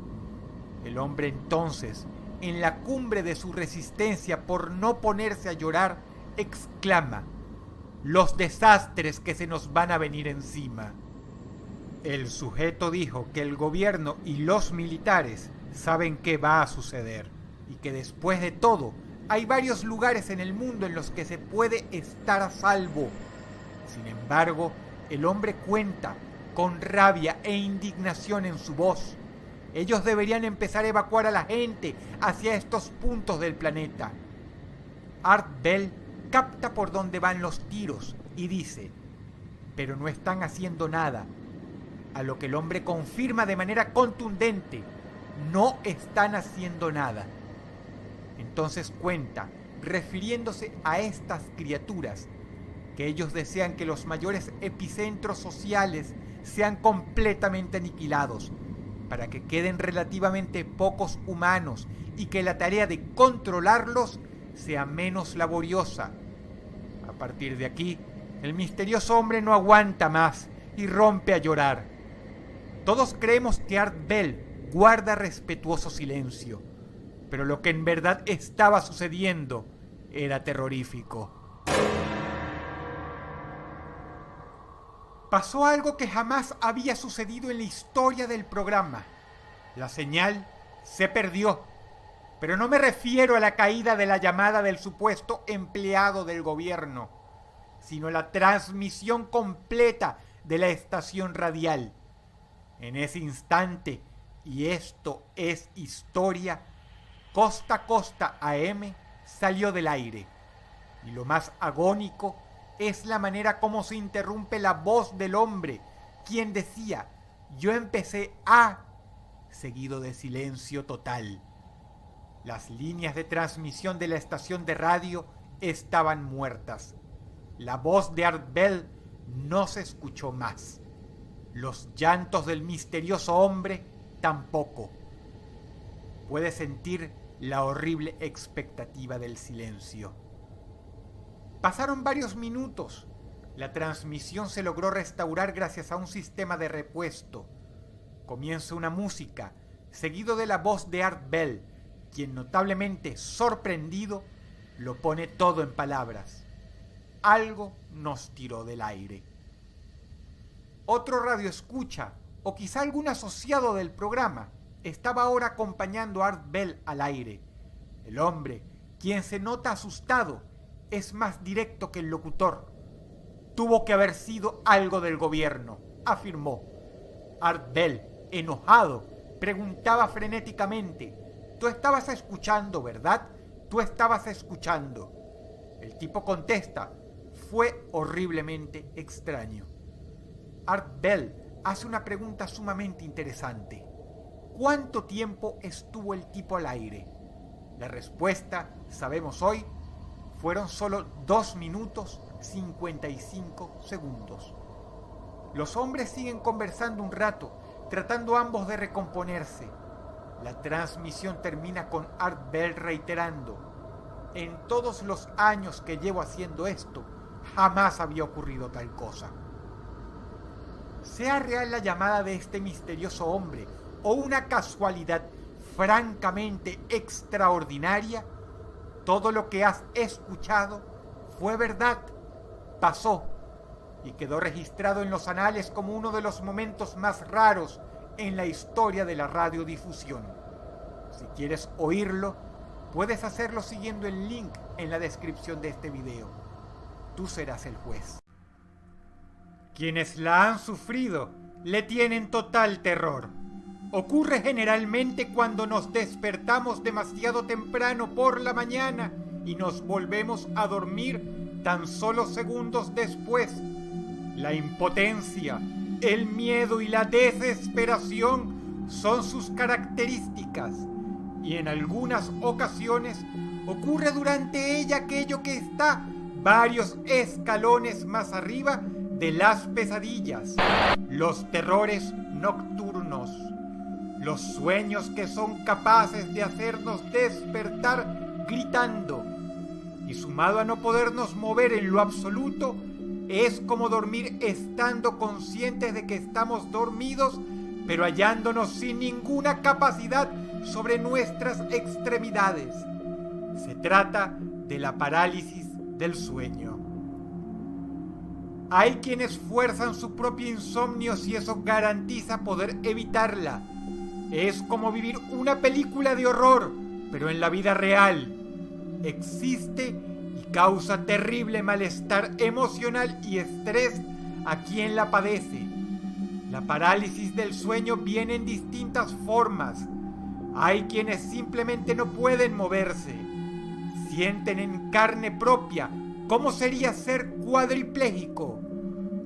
[SPEAKER 2] El hombre entonces, en la cumbre de su resistencia por no ponerse a llorar, exclama: los desastres que se nos van a venir encima. El sujeto dijo que el gobierno y los militares saben qué va a suceder y que después de todo hay varios lugares en el mundo en los que se puede estar a salvo. Sin embargo, el hombre cuenta con rabia e indignación en su voz. Ellos deberían empezar a evacuar a la gente hacia estos puntos del planeta. Art Bell capta por dónde van los tiros y dice: pero no están haciendo nada. A lo que el hombre confirma de manera contundente: no están haciendo nada. Entonces cuenta, refiriéndose a estas criaturas, que ellos desean que los mayores epicentros sociales sean completamente aniquilados, para que queden relativamente pocos humanos y que la tarea de controlarlos sea menos laboriosa. A partir de aquí, el misterioso hombre no aguanta más y rompe a llorar. Todos creemos que Art Bell guarda respetuoso silencio, pero lo que en verdad estaba sucediendo era terrorífico. Pasó algo que jamás había sucedido en la historia del programa. La señal se perdió, pero no me refiero a la caída de la llamada del supuesto empleado del gobierno, sino a la transmisión completa de la estación radial. En ese instante, y esto es historia, Costa Costa AM salió del aire. Y lo más agónico es la manera como se interrumpe la voz del hombre, quien decía: yo empecé a... seguido de silencio total. Las líneas de transmisión de la estación de radio estaban muertas. La voz de Art Bell no se escuchó más. Los llantos del misterioso hombre tampoco. Puede sentir la horrible expectativa del silencio. Pasaron varios minutos. La transmisión se logró restaurar gracias a un sistema de repuesto. Comienza una música, seguido de la voz de Art Bell, quien notablemente sorprendido lo pone todo en palabras. Algo nos tiró del aire. Otro radioescucha, o quizá algún asociado del programa, estaba ahora acompañando a Art Bell al aire. El hombre, quien se nota asustado, es más directo que el locutor. Tuvo que haber sido algo del gobierno, afirmó. Art Bell, enojado, preguntaba frenéticamente: «Tú estabas escuchando, ¿verdad? Tú estabas escuchando». El tipo contesta: «Fue horriblemente extraño». Art Bell hace una pregunta sumamente interesante. ¿Cuánto tiempo estuvo el tipo al aire? La respuesta, sabemos hoy, fueron solo 2 minutos 55 segundos. Los hombres siguen conversando un rato, tratando ambos de recomponerse. La transmisión termina con Art Bell reiterando: «En todos los años que llevo haciendo esto, jamás había ocurrido tal cosa». Sea real la llamada de este misterioso hombre o una casualidad francamente extraordinaria, todo lo que has escuchado fue verdad, pasó y quedó registrado en los anales como uno de los momentos más raros en la historia de la radiodifusión. Si quieres oírlo, puedes hacerlo siguiendo el link en la descripción de este video. Tú serás el juez. Quienes la han sufrido le tienen total terror. Ocurre generalmente cuando nos despertamos demasiado temprano por la mañana y nos volvemos a dormir tan solo segundos después. La impotencia, el miedo y la desesperación son sus características, y en algunas ocasiones ocurre durante ella aquello que está varios escalones más arriba de las pesadillas, los terrores nocturnos, los sueños que son capaces de hacernos despertar gritando, y sumado a no podernos mover en lo absoluto, es como dormir estando conscientes de que estamos dormidos, pero hallándonos sin ninguna capacidad sobre nuestras extremidades. Se trata de la parálisis del sueño. Hay quienes fuerzan su propio insomnio si eso garantiza poder evitarla. Es como vivir una película de horror, pero en la vida real. Existe y causa terrible malestar emocional y estrés a quien la padece. La parálisis del sueño viene en distintas formas. Hay quienes simplemente no pueden moverse. Sienten en carne propia cómo sería ser cuadripléjico.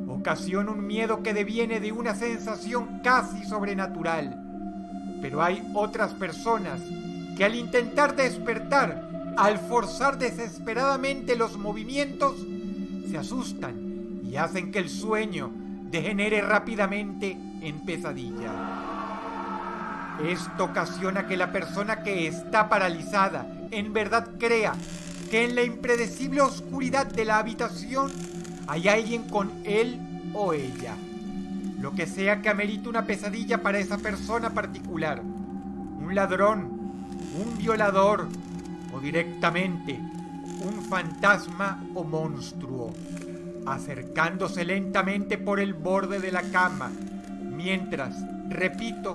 [SPEAKER 2] Ocasiona un miedo que deviene de una sensación casi sobrenatural. Pero hay otras personas que al intentar despertar, al forzar desesperadamente los movimientos, se asustan y hacen que el sueño degenere rápidamente en pesadilla. Esto ocasiona que la persona que está paralizada en verdad crea que en la impredecible oscuridad de la habitación hay alguien con él o ella. Lo que sea que amerite una pesadilla para esa persona particular. Un ladrón, un violador o directamente un fantasma o monstruo, acercándose lentamente por el borde de la cama, mientras, repito,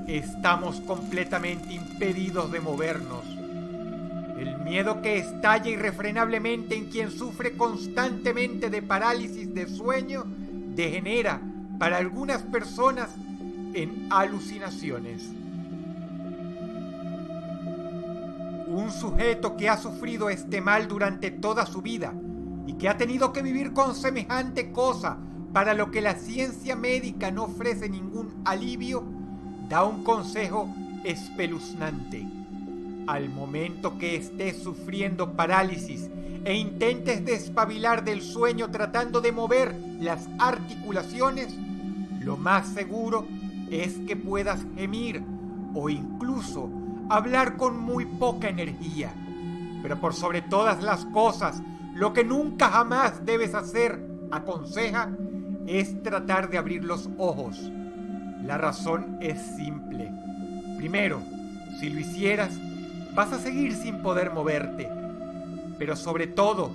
[SPEAKER 2] estamos completamente impedidos de movernos. El miedo que estalla irrefrenablemente en quien sufre constantemente de parálisis de sueño degenera para algunas personas en alucinaciones. Un sujeto que ha sufrido este mal durante toda su vida y que ha tenido que vivir con semejante cosa para lo que la ciencia médica no ofrece ningún alivio, da un consejo espeluznante. Al momento que estés sufriendo parálisis e intentes despabilar del sueño tratando de mover las articulaciones, lo más seguro es que puedas gemir o incluso hablar con muy poca energía. Pero por sobre todas las cosas, lo que nunca jamás debes hacer, aconseja, es tratar de abrir los ojos. La razón es simple. Primero, si lo hicieras, vas a seguir sin poder moverte. Pero sobre todo,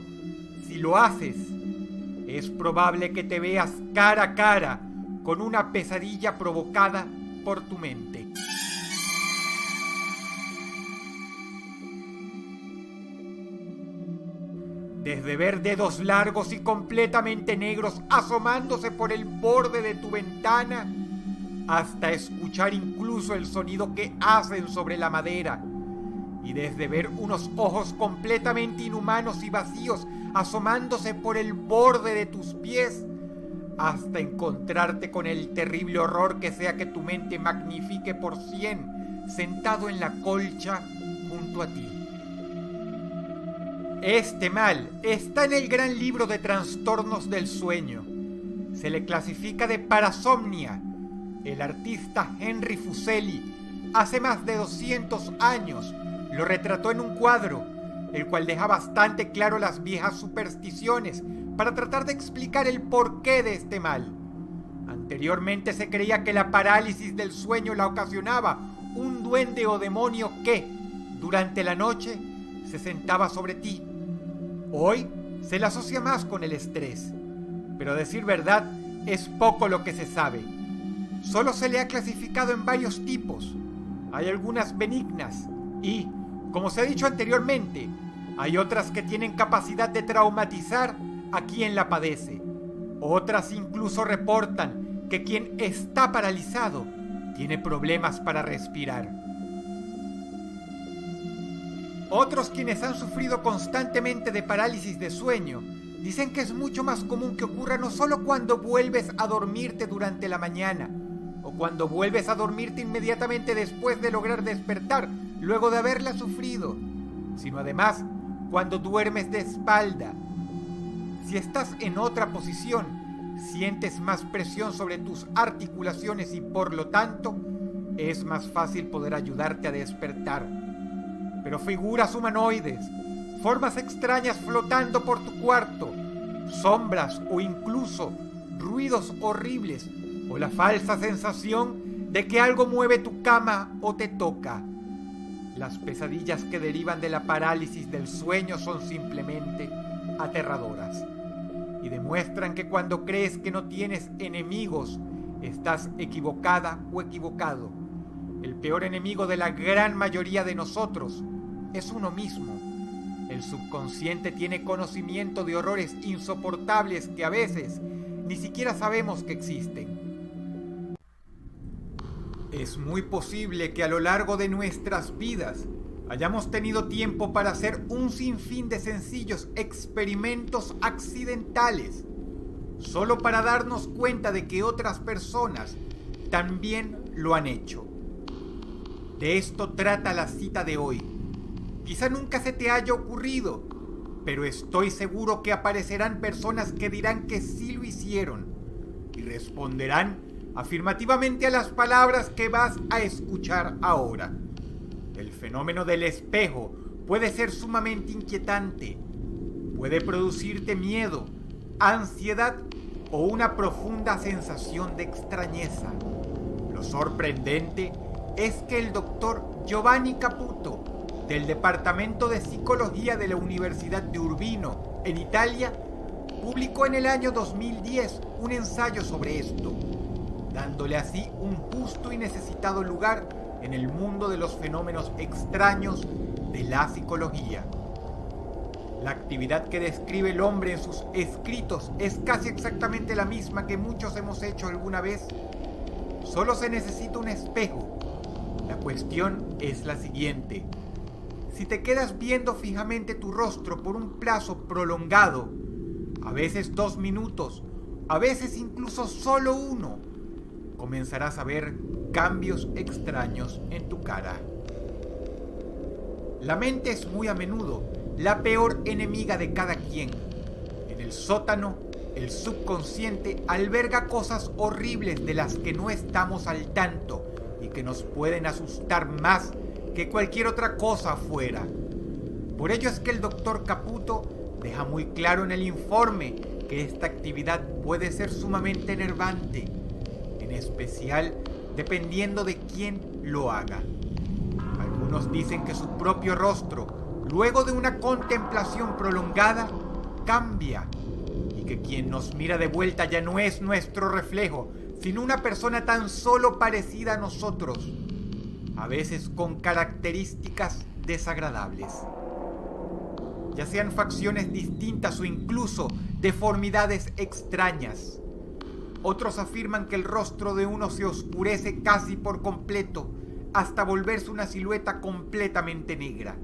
[SPEAKER 2] si lo haces, es probable que te veas cara a cara con una pesadilla provocada por tu mente. Desde ver dedos largos y completamente negros asomándose por el borde de tu ventana, hasta escuchar incluso el sonido que hacen sobre la madera, y desde ver unos ojos completamente inhumanos y vacíos asomándose por el borde de tus pies, hasta encontrarte con el terrible horror que sea que tu mente magnifique por 100 sentado en la colcha junto a ti. Este mal está en el gran libro de trastornos del sueño. Se le clasifica de parasomnia. El artista Henry Fuseli, hace más de 200 años, lo retrató en un cuadro, el cual deja bastante claro las viejas supersticiones para tratar de explicar el porqué de este mal. Anteriormente se creía que la parálisis del sueño la ocasionaba un duende o demonio que, durante la noche, se sentaba sobre ti. Hoy se la asocia más con el estrés, pero a decir verdad, es poco lo que se sabe. Solo se le ha clasificado en varios tipos. Hay algunas benignas y, como se ha dicho anteriormente, hay otras que tienen capacidad de traumatizar a quien la padece. Otras incluso reportan que quien está paralizado tiene problemas para respirar. Otros, quienes han sufrido constantemente de parálisis de sueño, dicen que es mucho más común que ocurra no solo cuando vuelves a dormirte durante la mañana, o cuando vuelves a dormirte inmediatamente después de lograr despertar luego de haberla sufrido, sino además cuando duermes de espalda. Si estás en otra posición, sientes más presión sobre tus articulaciones y por lo tanto es más fácil poder ayudarte a despertar. Pero figuras humanoides, formas extrañas flotando por tu cuarto, sombras o incluso ruidos horribles o la falsa sensación de que algo mueve tu cama o te toca. Las pesadillas que derivan de la parálisis del sueño son simplemente aterradoras y demuestran que cuando crees que no tienes enemigos, estás equivocada o equivocado. El peor enemigo de la gran mayoría de nosotros es uno mismo. El subconsciente tiene conocimiento de horrores insoportables que a veces ni siquiera sabemos que existen. Es muy posible que a lo largo de nuestras vidas hayamos tenido tiempo para hacer un sinfín de sencillos experimentos accidentales, solo para darnos cuenta de que otras personas también lo han hecho. De esto trata la cita de hoy. Quizá nunca se te haya ocurrido, pero estoy seguro que aparecerán personas que dirán que sí lo hicieron y responderán afirmativamente a las palabras que vas a escuchar ahora. El fenómeno del espejo puede ser sumamente inquietante. Puede producirte miedo, ansiedad o una profunda sensación de extrañeza. Lo sorprendente es que el doctor Giovanni Caputo, del Departamento de Psicología de la Universidad de Urbino, en Italia, publicó en el año 2010 un ensayo sobre esto, dándole así un justo y necesitado lugar en el mundo de los fenómenos extraños de la psicología. La actividad que describe el hombre en sus escritos es casi exactamente la misma que muchos hemos hecho alguna vez. Solo se necesita un espejo. La cuestión es la siguiente: si te quedas viendo fijamente tu rostro por un plazo prolongado, a veces 2 minutos, a veces incluso solo 1, comenzarás a ver cambios extraños en tu cara. La mente es muy a menudo la peor enemiga de cada quien. En el sótano, el subconsciente alberga cosas horribles de las que no estamos al tanto y que nos pueden asustar más que cualquier otra cosa afuera. Por ello es que el doctor Caputo deja muy claro en el informe que esta actividad puede ser sumamente enervante, en especial dependiendo de quién lo haga. Algunos dicen que su propio rostro, luego de una contemplación prolongada, cambia, y que quien nos mira de vuelta ya no es nuestro reflejo, sino una persona tan solo parecida a nosotros, a veces con características desagradables. Ya sean facciones distintas o incluso deformidades extrañas. Otros afirman que el rostro de uno se oscurece casi por completo hasta volverse una silueta completamente negra,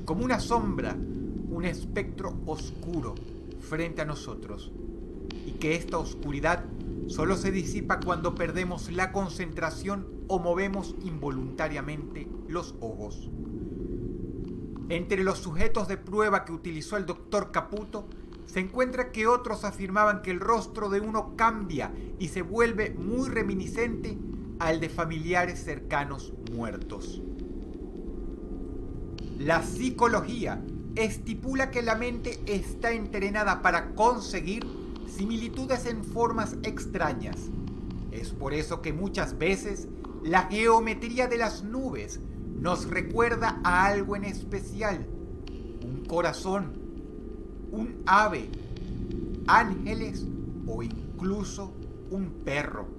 [SPEAKER 2] como una sombra, un espectro oscuro frente a nosotros, y que esta oscuridad solo se disipa cuando perdemos la concentración o movemos involuntariamente los ojos. Entre los sujetos de prueba que utilizó el doctor Caputo, se encuentra que otros afirmaban que el rostro de uno cambia y se vuelve muy reminiscente al de familiares cercanos muertos. La psicología estipula que la mente está entrenada para conseguir similitudes en formas extrañas. Es por eso que muchas veces la geometría de las nubes nos recuerda a algo en especial: un corazón, un ave, ángeles o incluso un perro.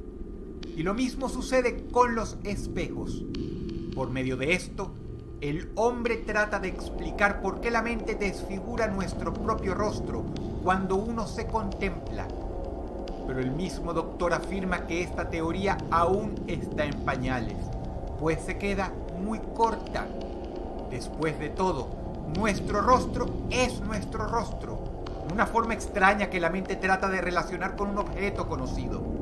[SPEAKER 2] Y lo mismo sucede con los espejos. Por medio de esto, el hombre trata de explicar por qué la mente desfigura nuestro propio rostro cuando uno se contempla. Pero el mismo doctor afirma que esta teoría aún está en pañales, pues se queda muy corta. Después de todo, nuestro rostro es nuestro rostro, una forma extraña que la mente trata de relacionar con un objeto conocido.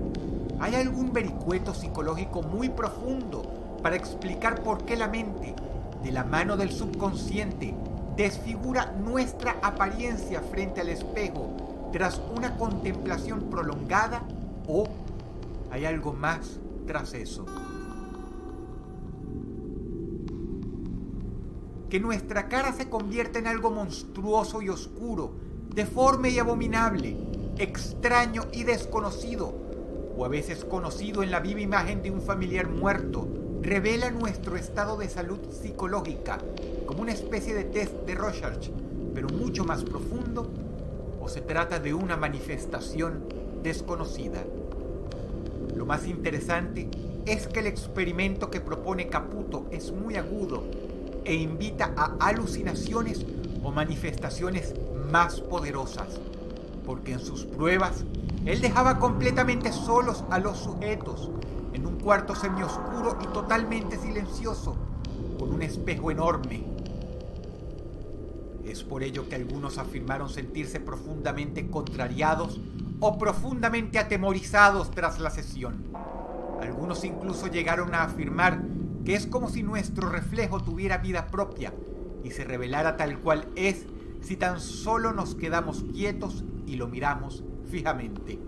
[SPEAKER 2] ¿Hay algún vericueto psicológico muy profundo para explicar por qué la mente, de la mano del subconsciente, desfigura nuestra apariencia frente al espejo tras una contemplación prolongada? ¿O hay algo más tras eso? Que nuestra cara se convierta en algo monstruoso y oscuro, deforme y abominable, extraño y desconocido, o a veces conocido en la viva imagen de un familiar muerto, revela nuestro estado de salud psicológica, como una especie de test de Rorschach, pero mucho más profundo, o se trata de una manifestación desconocida. Lo más interesante es que el experimento que propone Caputo es muy agudo e invita a alucinaciones o manifestaciones más poderosas, porque en sus pruebas él dejaba completamente solos a los sujetos en un cuarto semioscuro y totalmente silencioso, con un espejo enorme. Es por ello que algunos afirmaron sentirse profundamente contrariados o profundamente atemorizados tras la sesión. Algunos incluso llegaron a afirmar que es como si nuestro reflejo tuviera vida propia y se revelara tal cual es si tan solo nos quedamos quietos y lo miramos fijamente.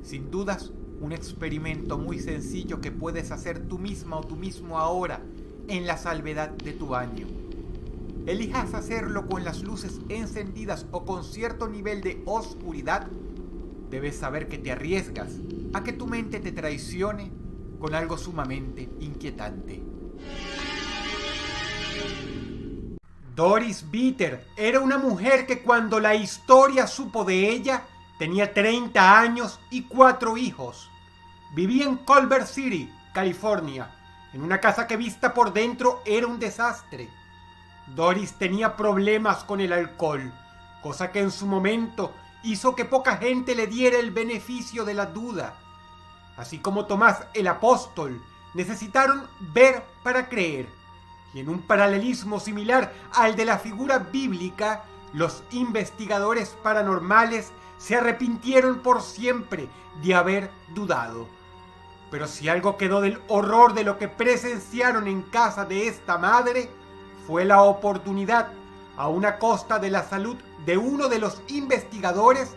[SPEAKER 2] Sin dudas, un experimento muy sencillo que puedes hacer tú misma o tú mismo ahora en la salvedad de tu baño. Elijas hacerlo con las luces encendidas o con cierto nivel de oscuridad, debes saber que te arriesgas a que tu mente te traicione con algo sumamente inquietante. Doris Bitter era una mujer que cuando la historia supo de ella tenía 30 años y 4 hijos. Vivía en Culver City, California, en una casa que vista por dentro era un desastre. Doris tenía problemas con el alcohol, cosa que en su momento hizo que poca gente le diera el beneficio de la duda. Así como Tomás el apóstol, necesitaron ver para creer. Y en un paralelismo similar al de la figura bíblica, los investigadores paranormales se arrepintieron por siempre de haber dudado. Pero si algo quedó del horror de lo que presenciaron en casa de esta madre, fue la oportunidad, a una costa de la salud de uno de los investigadores,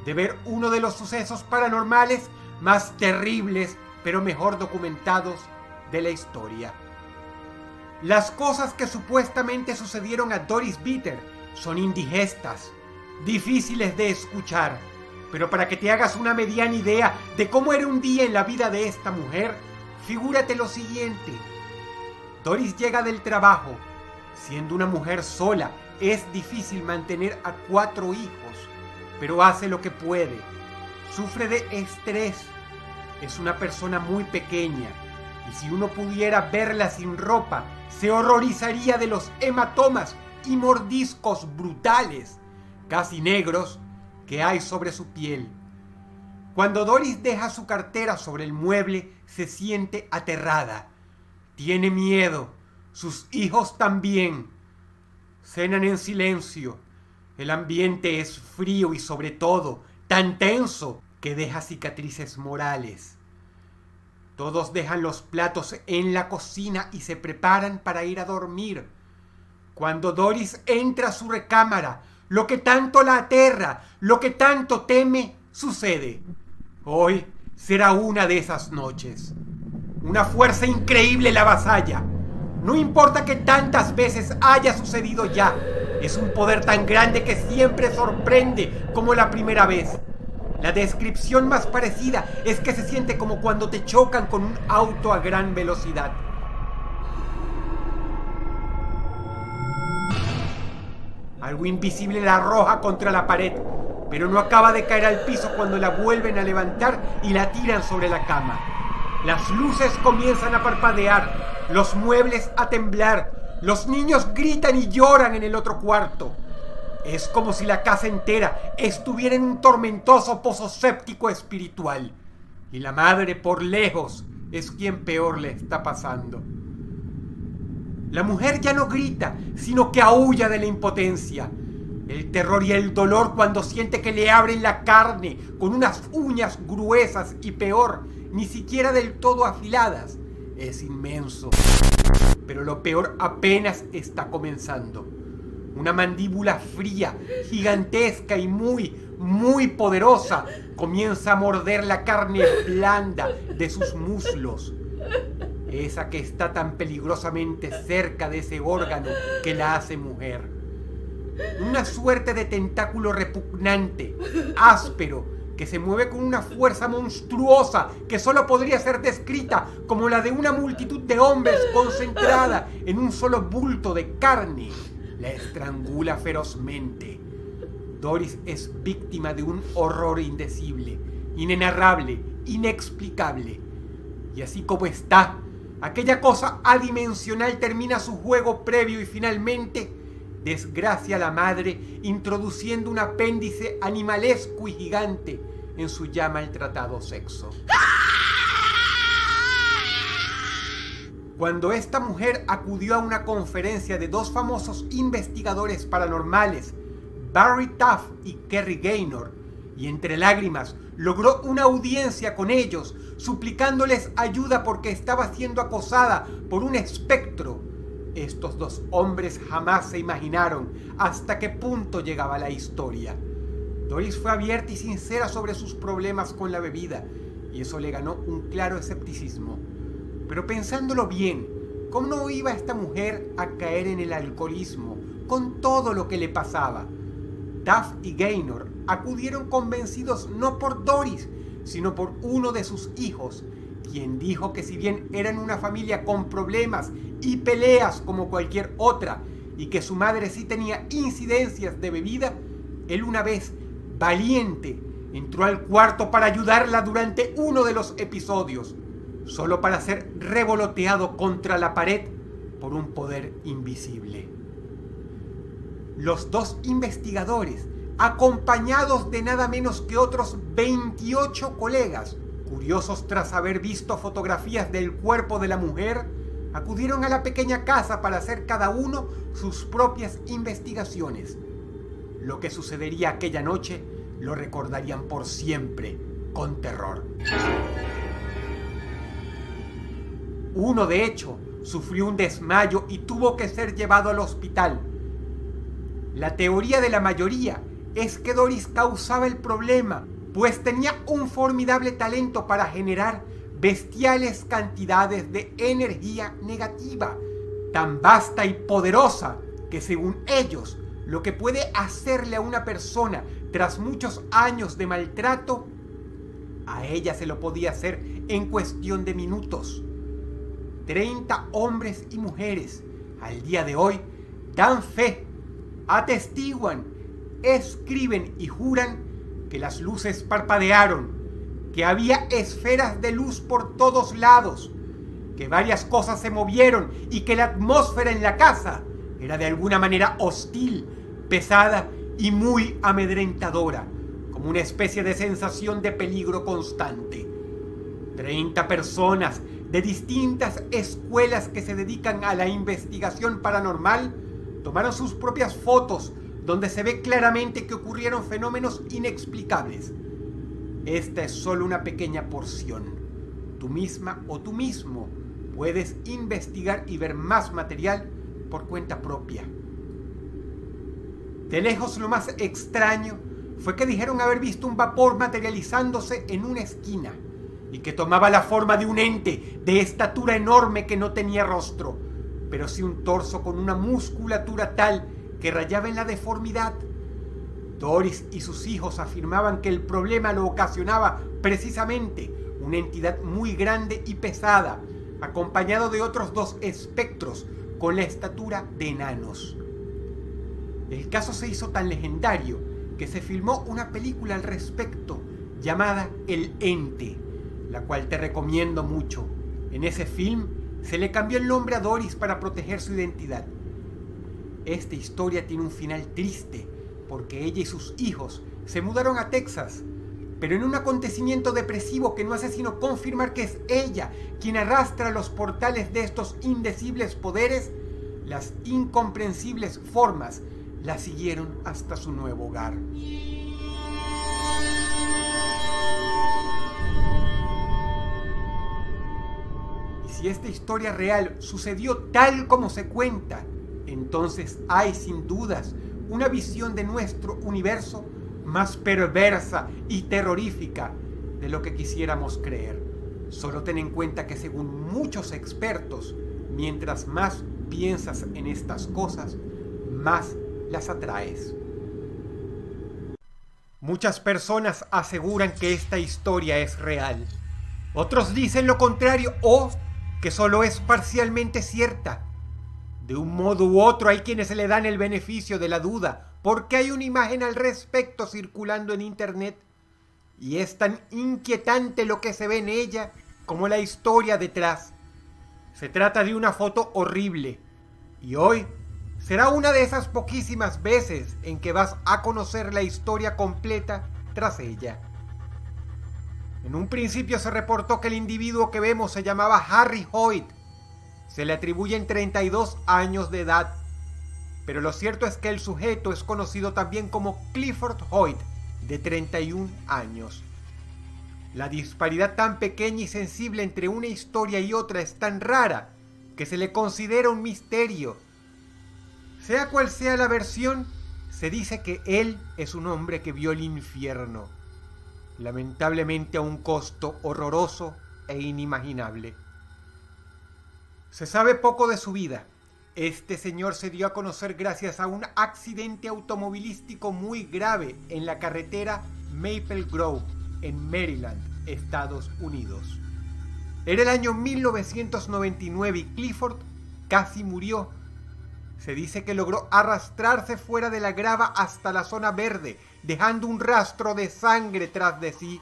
[SPEAKER 2] de ver uno de los sucesos paranormales más terribles, pero mejor documentados de la historia. Las cosas que supuestamente sucedieron a Doris Bitter son indigestas, difíciles de escuchar, pero para que te hagas una mediana idea de cómo era un día en la vida de esta mujer, figúrate lo siguiente. Doris llega del trabajo. Siendo una mujer sola, es difícil mantener a 4 hijos, pero hace lo que puede. Sufre de estrés. Es una persona muy pequeña, y si uno pudiera verla sin ropa, se horrorizaría de los hematomas y mordiscos brutales, casi negros, que hay sobre su piel. Cuando Doris deja su cartera sobre el mueble, se siente aterrada. Tiene miedo. Sus hijos también. Cenan en silencio. El ambiente es frío y sobre todo tan tenso que deja cicatrices morales. Todos dejan los platos en la cocina y se preparan para ir a dormir. Cuando Doris entra a su recámara, lo que tanto la aterra, lo que tanto teme, sucede. Hoy será una de esas noches. Una fuerza increíble la avasalla. No importa que tantas veces haya sucedido ya, es un poder tan grande que siempre sorprende como la primera vez. La descripción más parecida es que se siente como cuando te chocan con un auto a gran velocidad. Algo invisible la arroja contra la pared, pero no acaba de caer al piso cuando la vuelven a levantar y la tiran sobre la cama. Las luces comienzan a parpadear, los muebles a temblar, los niños gritan y lloran en el otro cuarto. Es como si la casa entera estuviera en un tormentoso pozo séptico espiritual. Y la madre, por lejos, es quien peor le está pasando. La mujer ya no grita, sino que aúlla de la impotencia. El terror y el dolor cuando siente que le abren la carne con unas uñas gruesas y peor, ni siquiera del todo afiladas, es inmenso. Pero lo peor apenas está comenzando. Una mandíbula fría, gigantesca y muy poderosa comienza a morder la carne blanda de sus muslos. Esa que está tan peligrosamente cerca de ese órgano que la hace mujer. Una suerte de tentáculo repugnante, áspero, que se mueve con una fuerza monstruosa que solo podría ser descrita como la de una multitud de hombres concentrada en un solo bulto de carne. La estrangula ferozmente. Doris es víctima de un horror indecible, inenarrable, inexplicable. Y así como está, aquella cosa adimensional termina su juego previo y finalmente desgracia a la madre introduciendo un apéndice animalesco y gigante en su ya maltratado sexo. Cuando esta mujer acudió a una conferencia de 2 famosos investigadores paranormales, Barry Taff y Kerry Gaynor, y entre lágrimas logró una audiencia con ellos, suplicándoles ayuda porque estaba siendo acosada por un espectro. Estos 2 hombres jamás se imaginaron hasta qué punto llegaba la historia. Doris fue abierta y sincera sobre sus problemas con la bebida, y eso le ganó un claro escepticismo. Pero pensándolo bien, ¿cómo no iba esta mujer a caer en el alcoholismo con todo lo que le pasaba? Taff y Gaynor acudieron convencidos no por Doris, sino por uno de sus hijos, quien dijo que si bien eran una familia con problemas y peleas como cualquier otra, y que su madre sí tenía incidencias de bebida, él una vez, valiente, entró al cuarto para ayudarla durante uno de los episodios, solo para ser revoloteado contra la pared por un poder invisible. Los 2 investigadores, acompañados de nada menos que otros 28 colegas, curiosos tras haber visto fotografías del cuerpo de la mujer, acudieron a la pequeña casa para hacer cada uno sus propias investigaciones. Lo que sucedería aquella noche lo recordarían por siempre con terror. Uno, de hecho, sufrió un desmayo y tuvo que ser llevado al hospital. La teoría de la mayoría es que Doris causaba el problema, pues tenía un formidable talento para generar bestiales cantidades de energía negativa, tan vasta y poderosa que según ellos, lo que puede hacerle a una persona tras muchos años de maltrato, a ella se lo podía hacer en cuestión de minutos. 30 hombres y mujeres al día de hoy dan fe, atestiguan, escriben y juran que las luces parpadearon, que había esferas de luz por todos lados, que varias cosas se movieron y que la atmósfera en la casa era de alguna manera hostil, pesada y muy amedrentadora, como una especie de sensación de peligro constante. 30 personas de distintas escuelas que se dedican a la investigación paranormal tomaron sus propias fotos donde se ve claramente que ocurrieron fenómenos inexplicables. Esta es solo una pequeña porción. Tú misma o tú mismo puedes investigar y ver más material por cuenta propia. De lejos, lo más extraño fue que dijeron haber visto un vapor materializándose en una esquina y que tomaba la forma de un ente de estatura enorme que no tenía rostro, pero sí un torso con una musculatura tal que rayaba en la deformidad. Doris y sus hijos afirmaban que el problema lo ocasionaba precisamente una entidad muy grande y pesada, acompañado de otros 2 espectros con la estatura de enanos. El caso se hizo tan legendario que se filmó una película al respecto llamada El Ente, la cual te recomiendo mucho. En ese film se le cambió el nombre a Doris para proteger su identidad. Esta historia tiene un final triste porque ella y sus hijos se mudaron a Texas, pero en un acontecimiento depresivo que no hace sino confirmar que es ella quien arrastra los portales de estos indecibles poderes, las incomprensibles formas la siguieron hasta su nuevo hogar. Y si esta historia real sucedió tal como se cuenta, entonces hay sin dudas una visión de nuestro universo más perversa y terrorífica de lo que quisiéramos creer. Solo ten en cuenta que según muchos expertos, mientras más piensas en estas cosas, más las atraes. Muchas personas aseguran que esta historia es real. Otros dicen lo contrario o que solo es parcialmente cierta. De un modo u otro hay quienes se le dan el beneficio de la duda porque hay una imagen al respecto circulando en internet y es tan inquietante lo que se ve en ella como la historia detrás. Se trata de una foto horrible y hoy será una de esas poquísimas veces en que vas a conocer la historia completa tras ella. En un principio se reportó que el individuo que vemos se llamaba Harry Hoyt. Se le atribuyen 32 años de edad, pero lo cierto es que el sujeto es conocido también como Clifford Hoyt, de 31 años. La disparidad tan pequeña y sensible entre una historia y otra es tan rara que se le considera un misterio. Sea cual sea la versión, se dice que él es un hombre que vio el infierno, lamentablemente a un costo horroroso e inimaginable. Se sabe poco de su vida. Este señor se dio a conocer gracias a un accidente automovilístico muy grave en la carretera Maple Grove, en Maryland, Estados Unidos. Era el año 1999 y Clifford casi murió. Se dice que logró arrastrarse fuera de la grava hasta la zona verde, dejando un rastro de sangre tras de sí.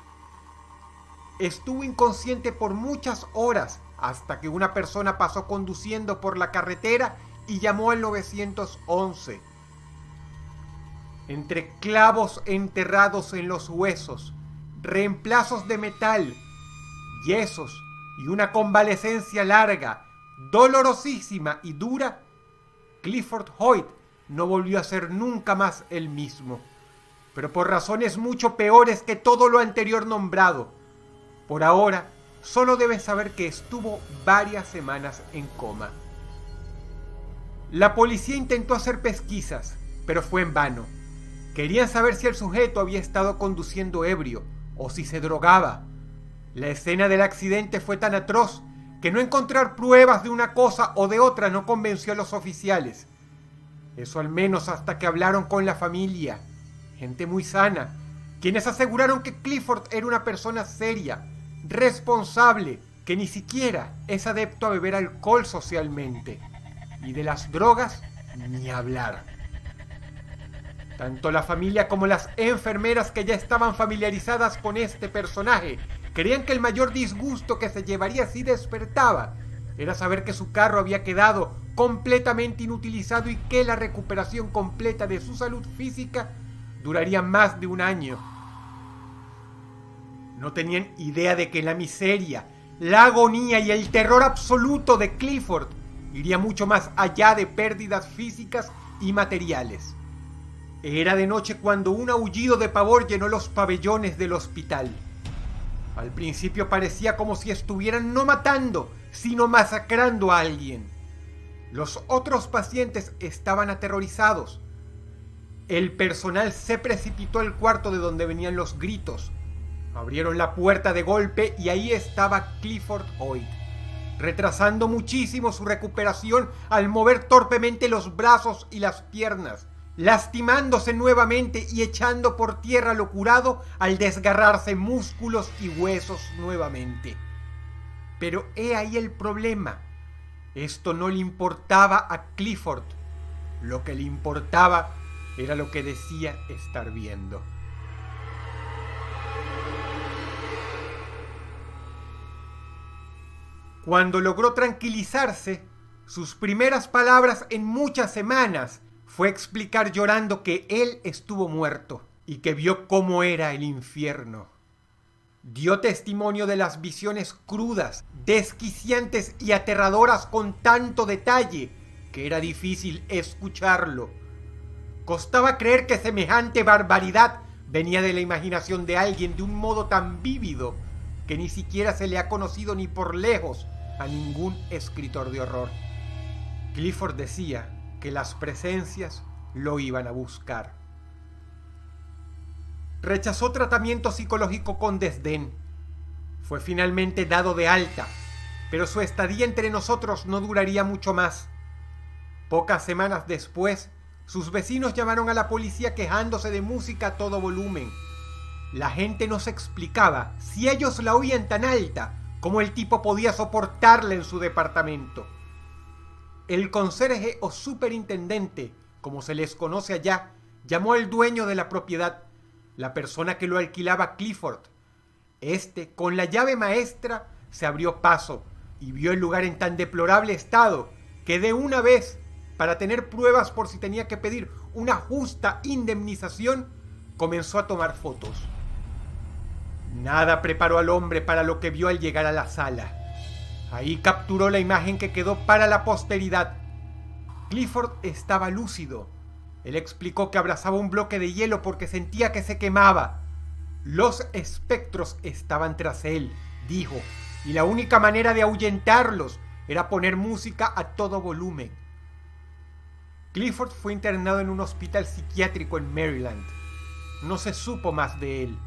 [SPEAKER 2] Estuvo inconsciente por muchas horas hasta que una persona pasó conduciendo por la carretera y llamó al 911. Entre clavos enterrados en los huesos, reemplazos de metal, yesos y una convalecencia larga, dolorosísima y dura, Clifford Hoyt no volvió a ser nunca más el mismo, pero por razones mucho peores que todo lo anterior nombrado. Por ahora, solo debes saber que estuvo varias semanas en coma. La policía intentó hacer pesquisas, pero fue en vano. Querían saber si el sujeto había estado conduciendo ebrio o si se drogaba. La escena del accidente fue tan atroz que no encontrar pruebas de una cosa o de otra no convenció a los oficiales. Eso al menos hasta que hablaron con la familia, gente muy sana, quienes aseguraron que Clifford era una persona seria, responsable, que ni siquiera es adepto a beber alcohol socialmente, y de las drogas ni hablar. Tanto la familia como las enfermeras, que ya estaban familiarizadas con este personaje, creían que el mayor disgusto que se llevaría si despertaba era saber que su carro había quedado completamente inutilizado y que la recuperación completa de su salud física duraría más de un año. No tenían idea de que la miseria, la agonía y el terror absoluto de Clifford iría mucho más allá de pérdidas físicas y materiales. Era de noche cuando un aullido de pavor llenó los pabellones del hospital. Al principio parecía como si estuvieran no matando, sino masacrando a alguien. Los otros pacientes estaban aterrorizados. El personal se precipitó al cuarto de donde venían los gritos. Abrieron la puerta de golpe y ahí estaba Clifford Hoyt, retrasando muchísimo su recuperación al mover torpemente los brazos y las piernas, lastimándose nuevamente y echando por tierra lo curado al desgarrarse músculos y huesos nuevamente. Pero he ahí el problema. Esto no le importaba a Clifford. Lo que le importaba era lo que decía estar viendo. Cuando logró tranquilizarse, sus primeras palabras en muchas semanas fue explicar llorando que él estuvo muerto y que vio cómo era el infierno. Dio testimonio de las visiones crudas, desquiciantes y aterradoras con tanto detalle que era difícil escucharlo. Costaba creer que semejante barbaridad venía de la imaginación de alguien de un modo tan vívido que ni siquiera se le ha conocido ni por lejos a ningún escritor de horror. Clifford decía que las presencias lo iban a buscar. Rechazó tratamiento psicológico con desdén. Fue finalmente dado de alta, pero su estadía entre nosotros no duraría mucho más. Pocas semanas después, sus vecinos llamaron a la policía quejándose de música a todo volumen. La gente no se explicaba si ellos la oían tan alta como el tipo podía soportarla en su departamento. El conserje o superintendente, como se les conoce allá, llamó al dueño de la propiedad, la persona que lo alquilaba a Clifford. Este, con la llave maestra, se abrió paso y vio el lugar en tan deplorable estado que de una vez, para tener pruebas por si tenía que pedir una justa indemnización, comenzó a tomar fotos. Nada preparó al hombre para lo que vio al llegar a la sala. Ahí capturó la imagen que quedó para la posteridad. Clifford estaba lúcido. Él explicó que abrazaba un bloque de hielo porque sentía que se quemaba. Los espectros estaban tras él, dijo, y la única manera de ahuyentarlos era poner música a todo volumen. Clifford fue internado en un hospital psiquiátrico en Maryland. No se supo más de él.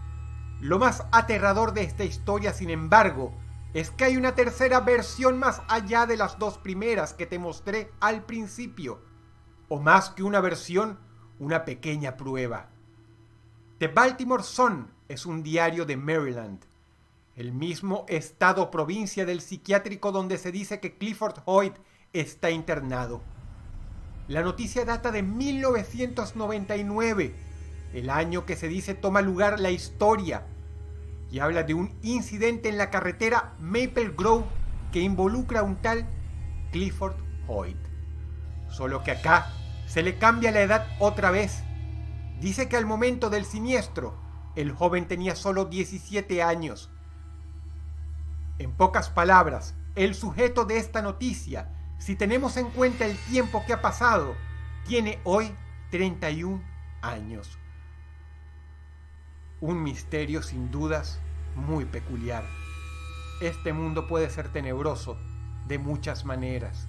[SPEAKER 2] Lo más aterrador de esta historia, sin embargo, es que hay una tercera versión más allá de las dos primeras que te mostré al principio. O más que una versión, una pequeña prueba. The Baltimore Sun es un diario de Maryland, el mismo estado o provincia del psiquiátrico donde se dice que Clifford Hoyt está internado. La noticia data de 1999, el año que se dice toma lugar la historia, y habla de un incidente en la carretera Maple Grove que involucra a un tal Clifford Hoyt. Solo que acá se le cambia la edad otra vez. Dice que al momento del siniestro, el joven tenía solo 17 años. En pocas palabras, el sujeto de esta noticia, si tenemos en cuenta el tiempo que ha pasado, tiene hoy 31 años. Un misterio sin dudas muy peculiar. Este mundo puede ser tenebroso de muchas maneras.